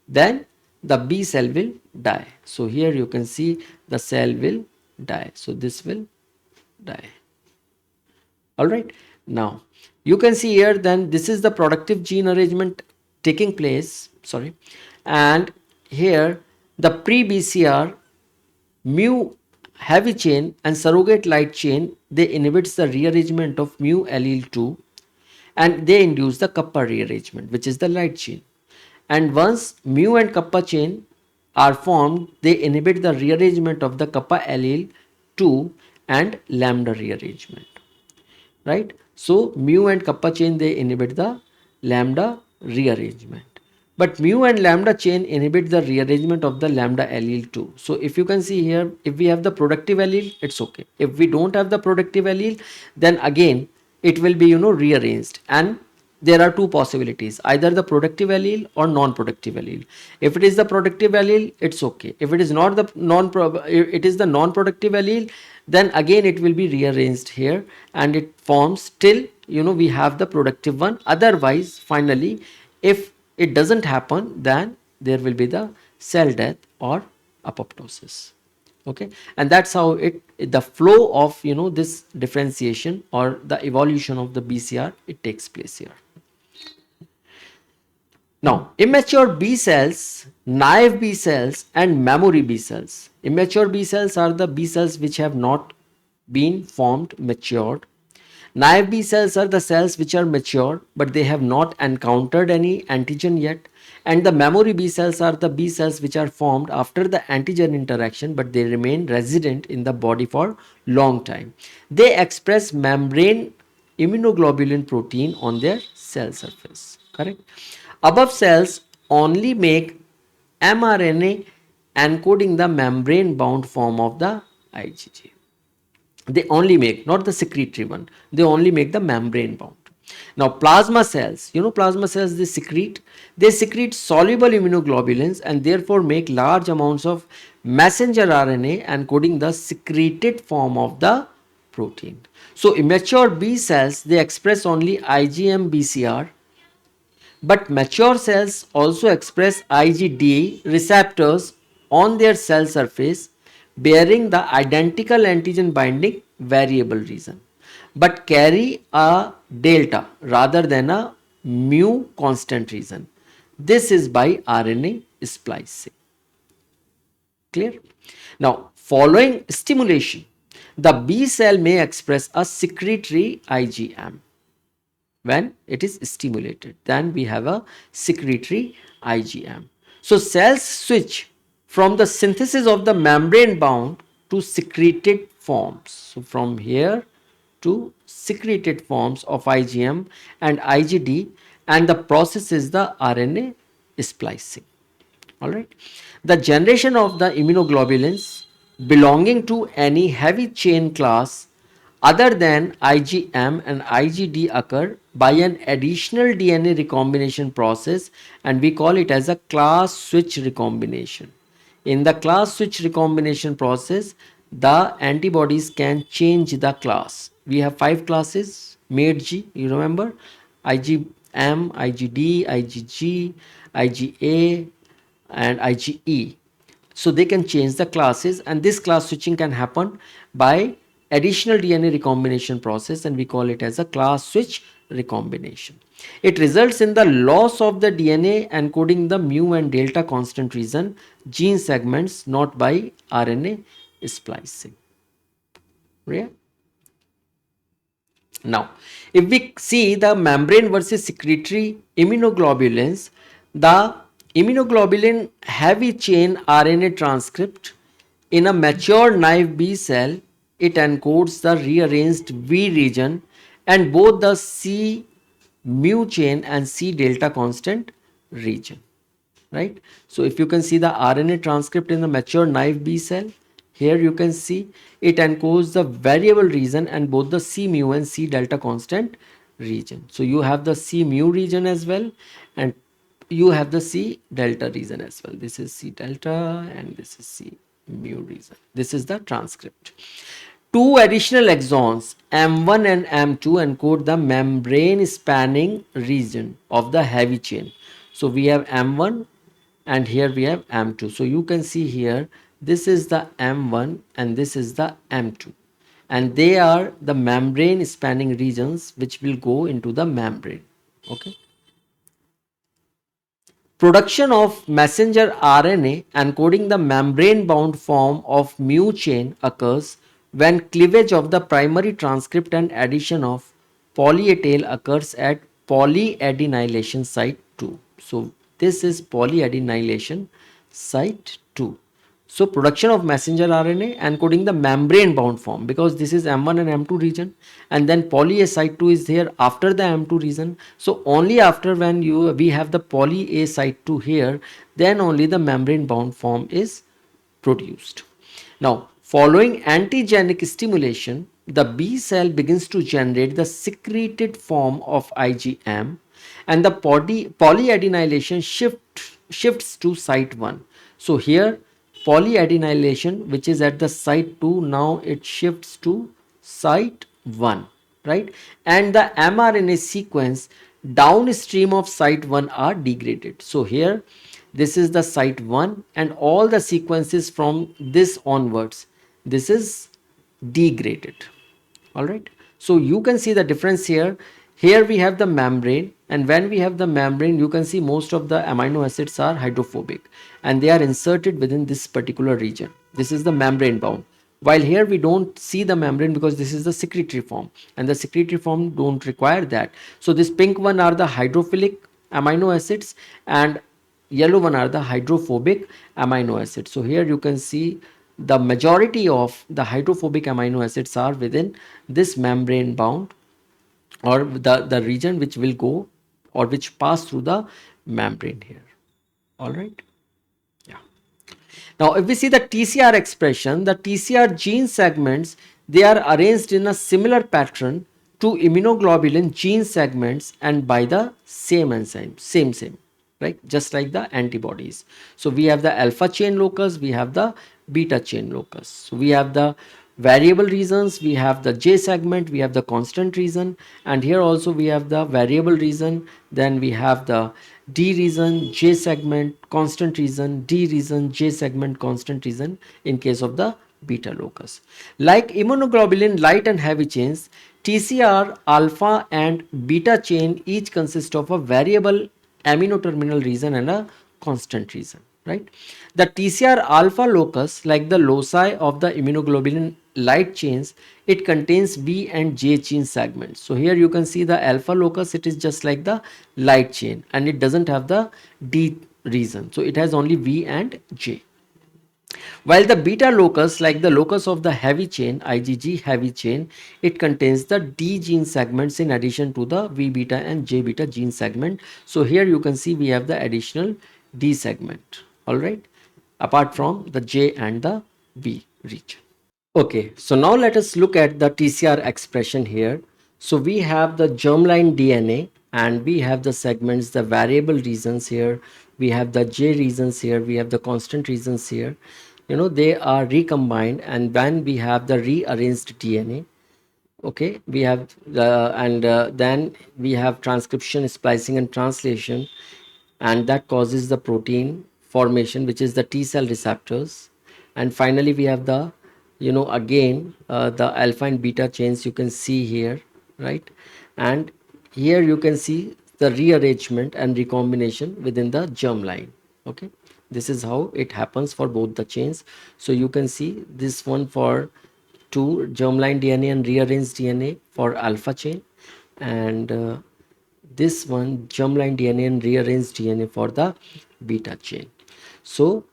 then the B cell will die. So here you can see the cell will die. So this will die. All right. Now you can see here, then this is the productive gene arrangement taking place. Sorry. And here the pre-BCR mu heavy chain and surrogate light chain, they inhibits the rearrangement of mu allele 2 and they induce the kappa rearrangement, which is the light chain. And once mu and kappa chain are formed, they inhibit the rearrangement of the kappa allele 2 and lambda rearrangement, right? So mu and kappa chain, they inhibit the lambda rearrangement. But mu and lambda chain inhibit the rearrangement of the lambda allele too. So if you can see here, if we have the productive allele, it's okay. If we don't have the productive allele, then again it will be, rearranged. And there are two possibilities, either the productive allele or non-productive allele. If it is the productive allele, it's okay. If it is not the it is the non-productive allele, then again it will be rearranged here and it forms till, we have the productive one. Otherwise, finally, if it doesn't happen, then there will be the cell death or apoptosis. Okay, and that's how the flow of, this differentiation or the evolution of the BCR, it takes place here. Now, immature B cells, naive B cells and memory B cells. Immature B cells are the B cells which have not been formed, matured. Naive B cells are the cells which are mature but they have not encountered any antigen yet. And the memory B cells are the B cells which are formed after the antigen interaction but they remain resident in the body for long time. They express membrane immunoglobulin protein on their cell surface. Correct? Above cells only make mRNA encoding the membrane bound form of the IgG. They only make, not the secretory one, they only make the membrane bound. Now plasma cells, plasma cells, they secrete soluble immunoglobulins and therefore make large amounts of messenger RNA encoding the secreted form of the protein. So immature B cells, they express only IgM BCR, but mature cells also express IgD receptors on their cell surface bearing the identical antigen binding variable region, but carry a delta rather than a mu constant region. This is by RNA splicing. Clear? Now, following stimulation, the B cell may express a secretory IgM. When it is stimulated, then we have a secretory IgM. So cells switch from the synthesis of the membrane bound to secreted forms. So from here to secreted forms of IgM and IgD, and the process is the RNA splicing. All right. The generation of the immunoglobulins belonging to any heavy chain class other than IgM and IgD occur by an additional DNA recombination process, and we call it as a class switch recombination. In the class switch recombination process, the antibodies can change the class. We have 5 classes made G, you remember, IgM, IgD, IgG, IgA and IgE. So they can change the classes, and this class switching can happen by additional DNA recombination process, and we call it as a class switch recombination. It results in the loss of the DNA encoding the mu and delta constant region gene segments, not by RNA splicing. Yeah. Now, if we see the membrane versus secretory immunoglobulins, the immunoglobulin heavy chain RNA transcript in a mature naive B cell, it encodes the rearranged V region and both the C mu chain and C delta constant region, right? So if you can see the RNA transcript in the mature naive B cell, here you can see it encodes the variable region and both the C mu and C delta constant region. So you have the C mu region as well, and you have the C delta region as well. This is C delta and this is C mu region. This is the transcript. Two additional exons M1 and M2 encode the membrane spanning region of the heavy chain. So we have M1 and here we have M2. So you can see here this is the M1 and this is the M2, and they are the membrane spanning regions which will go into the membrane. Okay. Production of messenger RNA encoding the membrane-bound form of mu chain occurs when cleavage of the primary transcript and addition of poly-A tail occurs at polyadenylation site 2. So this is polyadenylation site 2. So production of messenger RNA encoding the membrane bound form, because this is M1 and M2 region, and then poly A site 2 is here after the M2 region. So only after when we have the poly A site 2 here, then only the membrane bound form is produced. Now, following antigenic stimulation, the B cell begins to generate the secreted form of IgM, and the polyadenylation shifts to site 1. So here polyadenylation, which is at the site 2, now it shifts to site 1, right? And the mRNA sequence downstream of site 1 are degraded. So here this is the site 1 and all the sequences from this onwards, this is degraded. All right, so you can see the difference here. Here we have the membrane, and when we have the membrane, you can see most of the amino acids are hydrophobic and they are inserted within this particular region. This is the membrane bound, while here we don't see the membrane because this is the secretory form, and the secretory form don't require that. So this pink one are the hydrophilic amino acids and yellow one are the hydrophobic amino acids. So here you can see the majority of the hydrophobic amino acids are within this membrane bound, or the region which will go or which pass through the membrane here. All right. Yeah. Now, if we see the TCR expression, the TCR gene segments, they are arranged in a similar pattern to immunoglobulin gene segments and by the same enzyme, same, right? Just like the antibodies. So we have the alpha chain locus, we have the beta chain locus. So we have the variable regions, we have the J segment, we have the constant region, and here also we have the variable region, then we have the D region, J segment, constant region, D region, J segment, constant region in case of the beta locus. Like immunoglobulin light and heavy chains, TCR alpha and beta chain each consist of a variable amino terminal region and a constant region, right? The TCR alpha locus, like the loci of the immunoglobulin light chains, it contains V and J chain segments. So here you can see the alpha locus, it is just like the light chain and it doesn't have the D region. So it has only V and J. While the beta locus, like the locus of the heavy chain, IgG heavy chain, it contains the D gene segments in addition to the V beta and J beta gene segment. So here you can see we have the additional D segment, all right, apart from the J and the V region. Okay, so now let us look at the TCR expression here. So we have the germline DNA and we have the segments, the variable regions here, we have the J regions here, we have the constant regions here. You know, they are recombined, and when we have the rearranged DNA, okay, we have then we have transcription, splicing and translation, and that causes the protein formation, which is the T cell receptors. And finally we have the, you know, again the alpha and beta chains you can see here, right? And here you can see the rearrangement and recombination within the germline. Okay, this is how it happens for both the chains. So you can see this one for 2 germline DNA and rearranged DNA for alpha chain, and this one germline DNA and rearranged DNA for the beta chain. So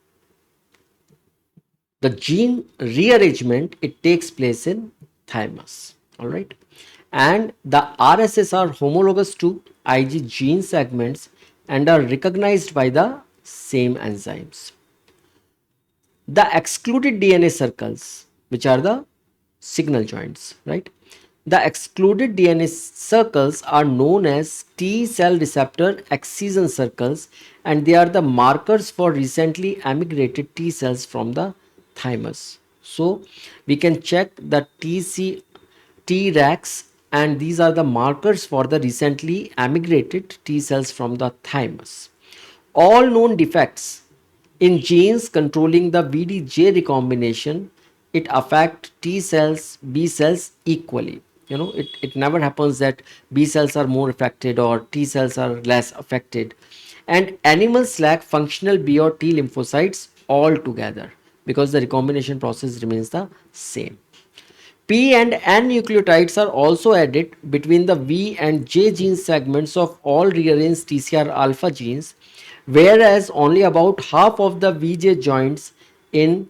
the gene rearrangement, it takes place in thymus, all right, and the RSS are homologous to Ig gene segments and are recognized by the same enzymes. The excluded DNA circles, which are the signal joints, right? The excluded DNA circles are known as T cell receptor excision circles, and they are the markers for recently emigrated T cells from the thymus. So we can check the Tregs, and these are the markers for the recently emigrated T cells from the thymus. All known defects in genes controlling the VDJ recombination, it affect T cells, B cells equally. It never happens that B cells are more affected or T cells are less affected. And animals lack functional B or T lymphocytes altogether because the recombination process remains the same. P and N nucleotides are also added between the V and J gene segments of all rearranged TCR alpha genes, whereas only about half of the VJ joints in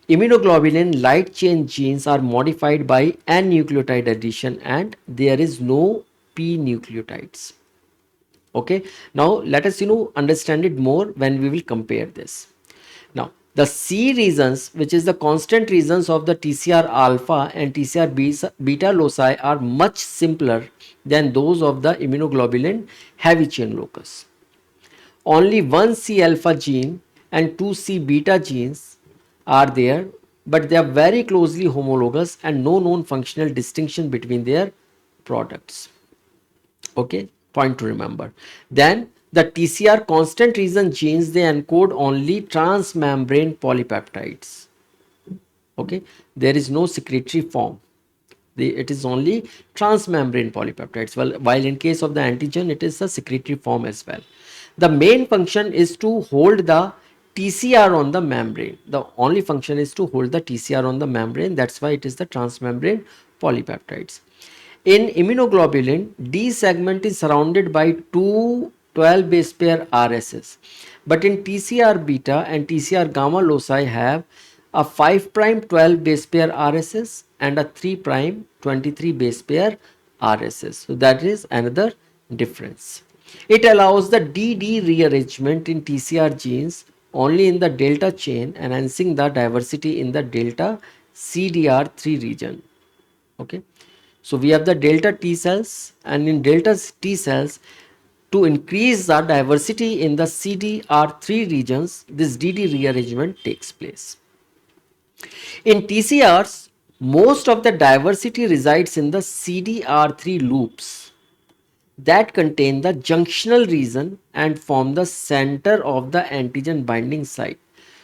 immunoglobulin light chain genes are modified by N nucleotide addition, and there is no P nucleotides. Okay, now let us understand it more when we will compare this. Now the C regions, which is the constant regions of the TCR alpha and TCR beta loci, are much simpler than those of the immunoglobulin heavy chain locus. Only one C alpha gene and two C beta genes are there, but they are very closely homologous and no known functional distinction between their products. Okay, point to remember. Then the TCR constant region genes, they encode only transmembrane polypeptides. Okay, there is no secretory form. It is only transmembrane polypeptides. Well, while in case of the antigen, it is a secretory form as well. The main function is to hold the TCR on the membrane. The only function is to hold the TCR on the membrane. That's why it is the transmembrane polypeptides. In immunoglobulin, D segment is surrounded by two 12 base pair RSS. But in TCR beta and TCR gamma loci have a 5' 12 base pair RSS and a 3' 23 base pair RSS. So that is another difference. It allows the DD rearrangement in TCR genes only in the delta chain, enhancing the diversity in the delta CDR3 region. Okay, so we have the delta T cells, and in delta T cells, to increase the diversity in the CDR3 regions, this DD rearrangement takes place. In TCRs, most of the diversity resides in the CDR3 loops that contain the junctional region and form the center of the antigen binding site.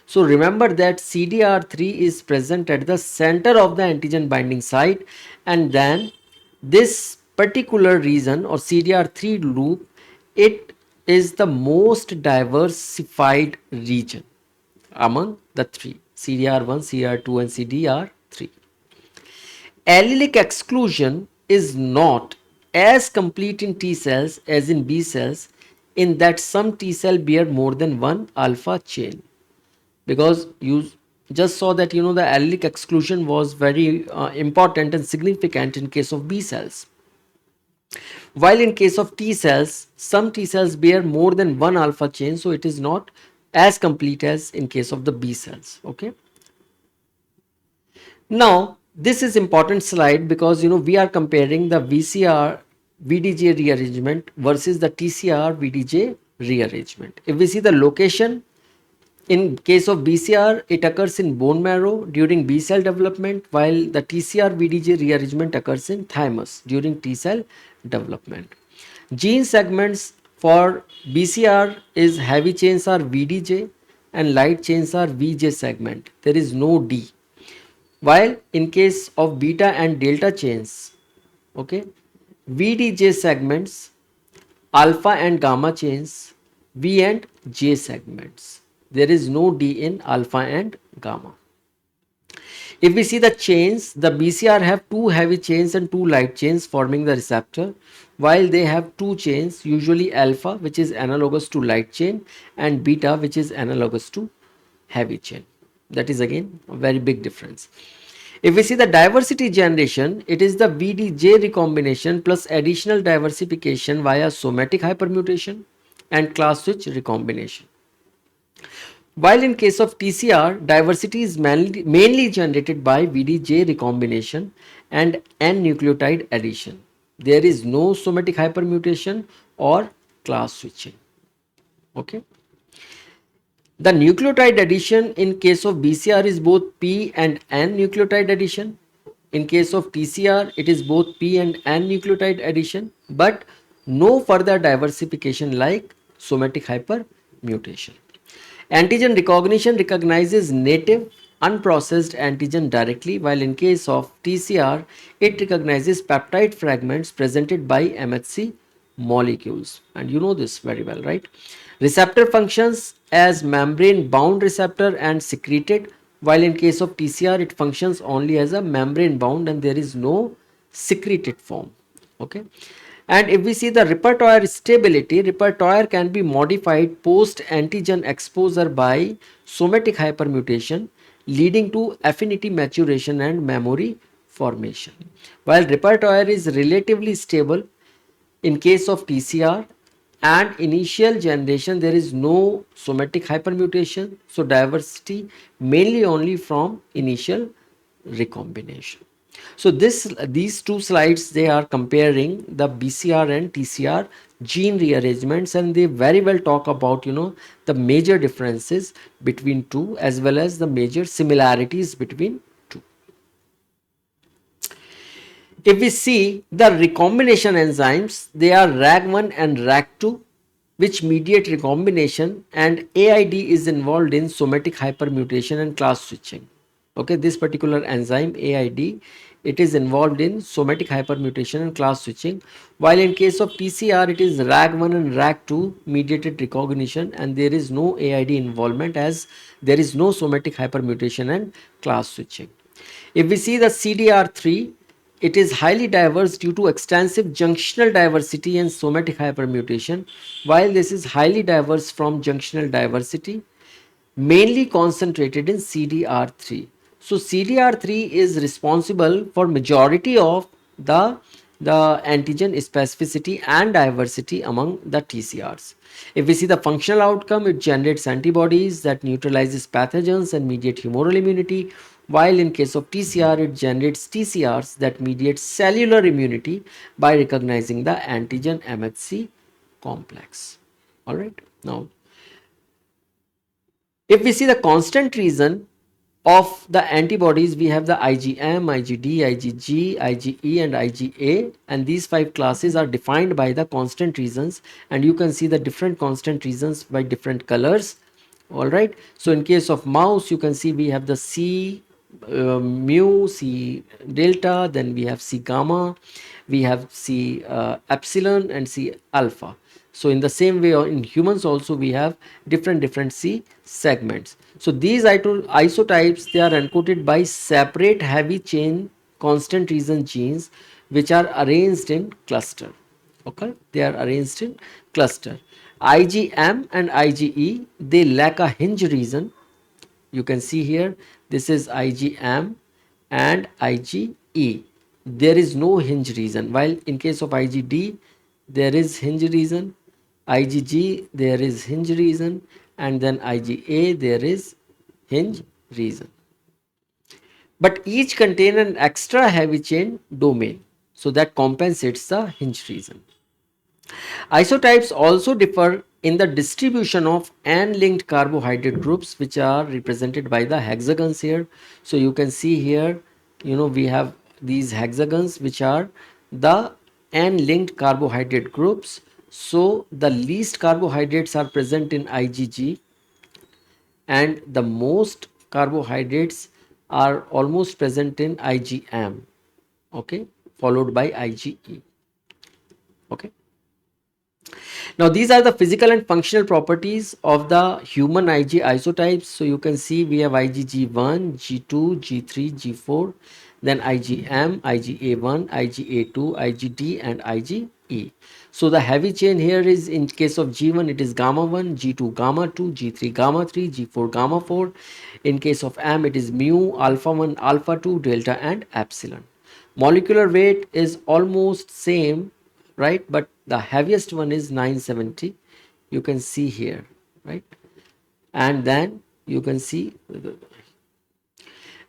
So remember that CDR3 is present at the center of the antigen binding site, and then this particular region or CDR3 loop, it is the most diversified region among the three: CDR1, CDR2 and CDR3. Allelic exclusion is not as complete in T cells as in B cells, in that some T cell bear more than one alpha chain, because you just saw that the allelic exclusion was very important and significant in case of B cells, while in case of T cells, some T cells bear more than one alpha chain, so it is not as complete as in case of the B cells. Okay, now this is important slide because we are comparing the VCR VDJ rearrangement versus the TCR VDJ rearrangement. If we see the location, in case of BCR, it occurs in bone marrow during B cell development, while the TCR VDJ rearrangement occurs in thymus during T cell development. Gene segments for BCR is heavy chains are VDJ and light chains are VJ segment. There is no D. While in case of beta and delta chains, okay, VDJ segments, alpha and gamma chains, V and J segments. There is no D in alpha and gamma. If we see the chains, the BCR have two heavy chains and two light chains forming the receptor, while they have two chains, usually alpha, which is analogous to light chain, and beta, which is analogous to heavy chain. That is again a very big difference. If we see the diversity generation, it is the VDJ recombination plus additional diversification via somatic hypermutation and class switch recombination. While in case of TCR, diversity is mainly generated by VDJ recombination and N nucleotide addition. There is no somatic hypermutation or class switching. Okay. The nucleotide addition in case of BCR is both P and N nucleotide addition. In case of TCR, it is both P and N nucleotide addition, but no further diversification like somatic hypermutation. Antigen recognition recognizes native unprocessed antigen directly, while in case of TCR, it recognizes peptide fragments presented by MHC molecules. And you know this very well, right? Receptor functions as membrane bound receptor and secreted, while in case of TCR, it functions only as a membrane bound and there is no secreted form. Okay. And if we see the repertoire stability, repertoire can be modified post antigen exposure by somatic hypermutation, leading to affinity maturation and memory formation. While repertoire is relatively stable in case of TCR and initial generation, there is no somatic hypermutation, so diversity mainly only from initial recombination. So these two slides, they are comparing the BCR and TCR gene rearrangements, and they very well talk about the major differences between two as well as the major similarities between two. If we see the recombination enzymes, they are RAG1 and RAG2, which mediate recombination, and AID is involved in somatic hypermutation and class switching. Okay, this particular enzyme AID, it is involved in somatic hypermutation and class switching, while in case of TCR it is RAG1 and RAG2 mediated recognition, and there is no AID involvement as there is no somatic hypermutation and class switching. If we see the CDR3, it is highly diverse due to extensive junctional diversity and somatic hypermutation, while this is highly diverse from junctional diversity, mainly concentrated in CDR3. So CDR3 is responsible for majority of the antigen specificity and diversity among the TCRs. If we see the functional outcome, it generates antibodies that neutralizes pathogens and mediate humoral immunity, while in case of TCR, it generates TCRs that mediate cellular immunity by recognizing the antigen MHC complex. All right. Now, if we see the constant region of the antibodies, we have the IgM, IgD, IgG, IgE and IgA, and these five classes are defined by the constant regions, and you can see the different constant regions by different colors. All right, so in case of mouse, you can see we have the C mu, C delta, then we have C gamma, we have C epsilon and C alpha. So in the same way in humans also we have different C segments. So these isotypes, they are encoded by separate heavy chain constant region genes which are arranged in cluster. Okay, they are arranged in cluster. IgM and IgE, they lack a hinge region. You can see here, this is IgM and IgE. There is no hinge region, while in case of IgD there is hinge region, IgG there is hinge region, and then IgA there is hinge region. But each contain an extra heavy chain domain, so that compensates the hinge region. Isotypes also differ in the distribution of N-linked carbohydrate groups, which are represented by the hexagons here. So you can see here, we have these hexagons which are the N-linked carbohydrate groups. So the least carbohydrates are present in IgG, and the most carbohydrates are almost present in IgM, okay, followed by IgE. Okay. Now these are the physical and functional properties of the human Ig isotypes. So you can see we have IgG1, G2, G3, G4, then IgM, IgA1, IgA2, IgD and IgE. So the heavy chain here is, in case of G1 it is gamma 1, G2 gamma 2, G3 gamma 3, G4 gamma 4. In case of M it is mu, alpha 1, alpha 2, delta and epsilon. Molecular weight is almost same, right, but the heaviest one is 970, you can see here, right, and then you can see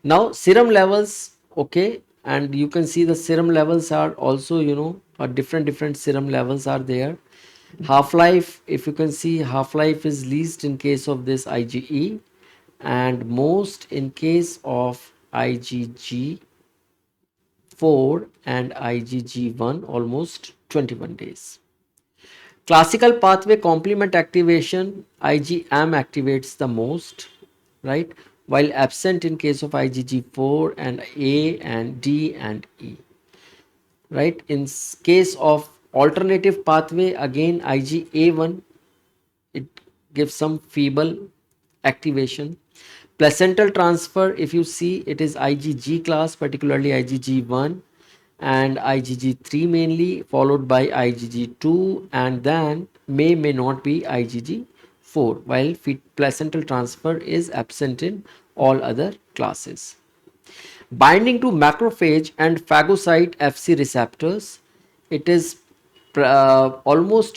now serum levels. Okay, and you can see the serum levels are also, different serum levels are there. Half-life, if you can see, half-life is least in case of this IgE and most in case of IgG4 and IgG1, almost 21 days. Classical pathway complement activation, IgM activates the most, right? While absent in case of IgG4 and A and D and E, right? In case of alternative pathway, again IgA1, it gives some feeble activation. Placental transfer, if you see, it is IgG class, particularly IgG1 and IgG3 mainly, followed by IgG2, and then may not be IgG4, while placental transfer is absent in all other classes. Binding to macrophage and phagocyte Fc receptors, it is almost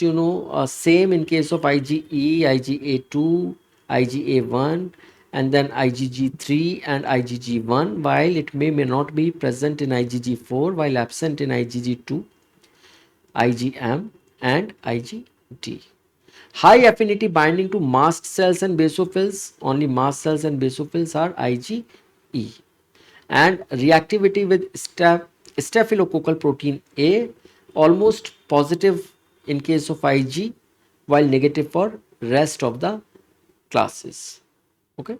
same in case of IgE, IgA2, IgA1 and then IgG3 and IgG1, while it may not be present in IgG4, while absent in IgG2, IgM and IgD. High affinity binding to mast cells and basophils, only mast cells and basophils are IgE, and reactivity with staphylococcal protein A, almost positive in case of Ig, while negative for rest of the classes. Okay.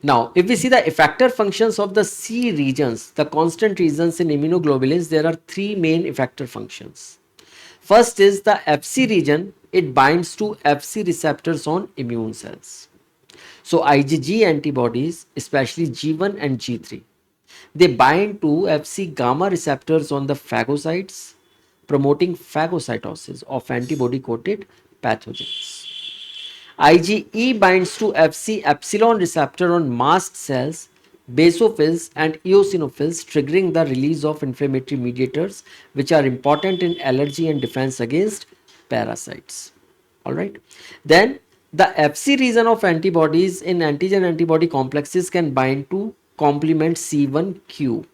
Now, if we see the effector functions of the C regions, the constant regions in immunoglobulins, there are three main effector functions. First is the Fc region, it binds to Fc receptors on immune cells. So IgG antibodies, especially G1 and G3, they bind to Fc gamma receptors on the phagocytes, promoting phagocytosis of antibody-coated pathogens. IgE binds to Fc epsilon receptor on mast cells, basophils and eosinophils, triggering the release of inflammatory mediators which are important in allergy and defense against parasites. Alright. Then the Fc region of antibodies in antigen antibody complexes can bind to complement C1q,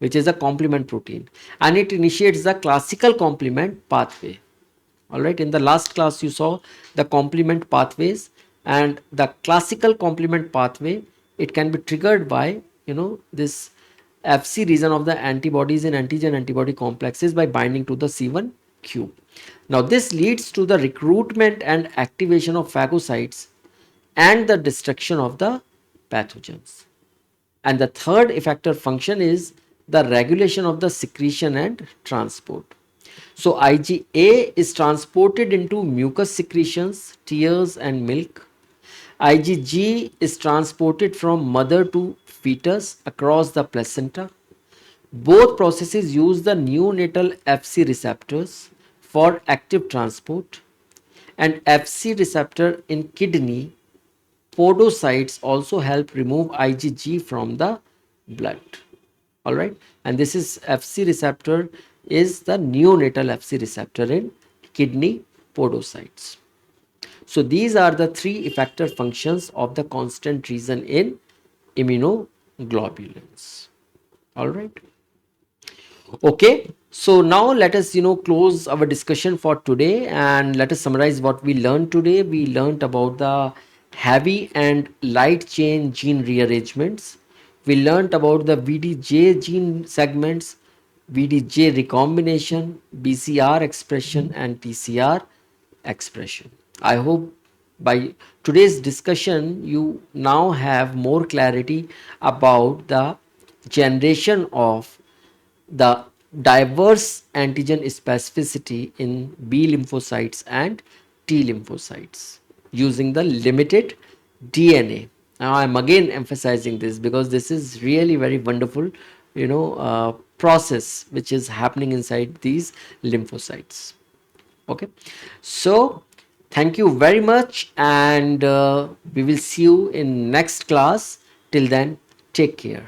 which is a complement protein, and it initiates the classical complement pathway. Alright, in the last class you saw the complement pathways, and the classical complement pathway, it can be triggered by this Fc region of the antibodies in antigen antibody complexes by binding to the C1q. Now this leads to the recruitment and activation of phagocytes and the destruction of the pathogens. And the third effector function is the regulation of the secretion and transport. So IgA is transported into mucus secretions, tears and milk. IgG is transported from mother to fetus across the placenta. Both processes use the neonatal Fc receptors for active transport, and Fc receptor in kidney podocytes also help remove IgG from the blood. Alright, and this is Fc receptor is the neonatal Fc receptor in kidney podocytes. So these are the three effector functions of the constant region in immunoglobulins. Alright. Okay, so now let us close our discussion for today and let us summarize what we learned today. We learned about the heavy and light chain gene rearrangements. We learned about the VDJ gene segments, VDJ recombination, BCR expression and TCR expression. I hope by today's discussion you now have more clarity about the generation of the diverse antigen specificity in B lymphocytes and T lymphocytes using the limited DNA. Now I'm again emphasizing this because this is really very wonderful process which is happening inside these lymphocytes. Okay, so thank you very much, and we will see you in next class. Till then, take care.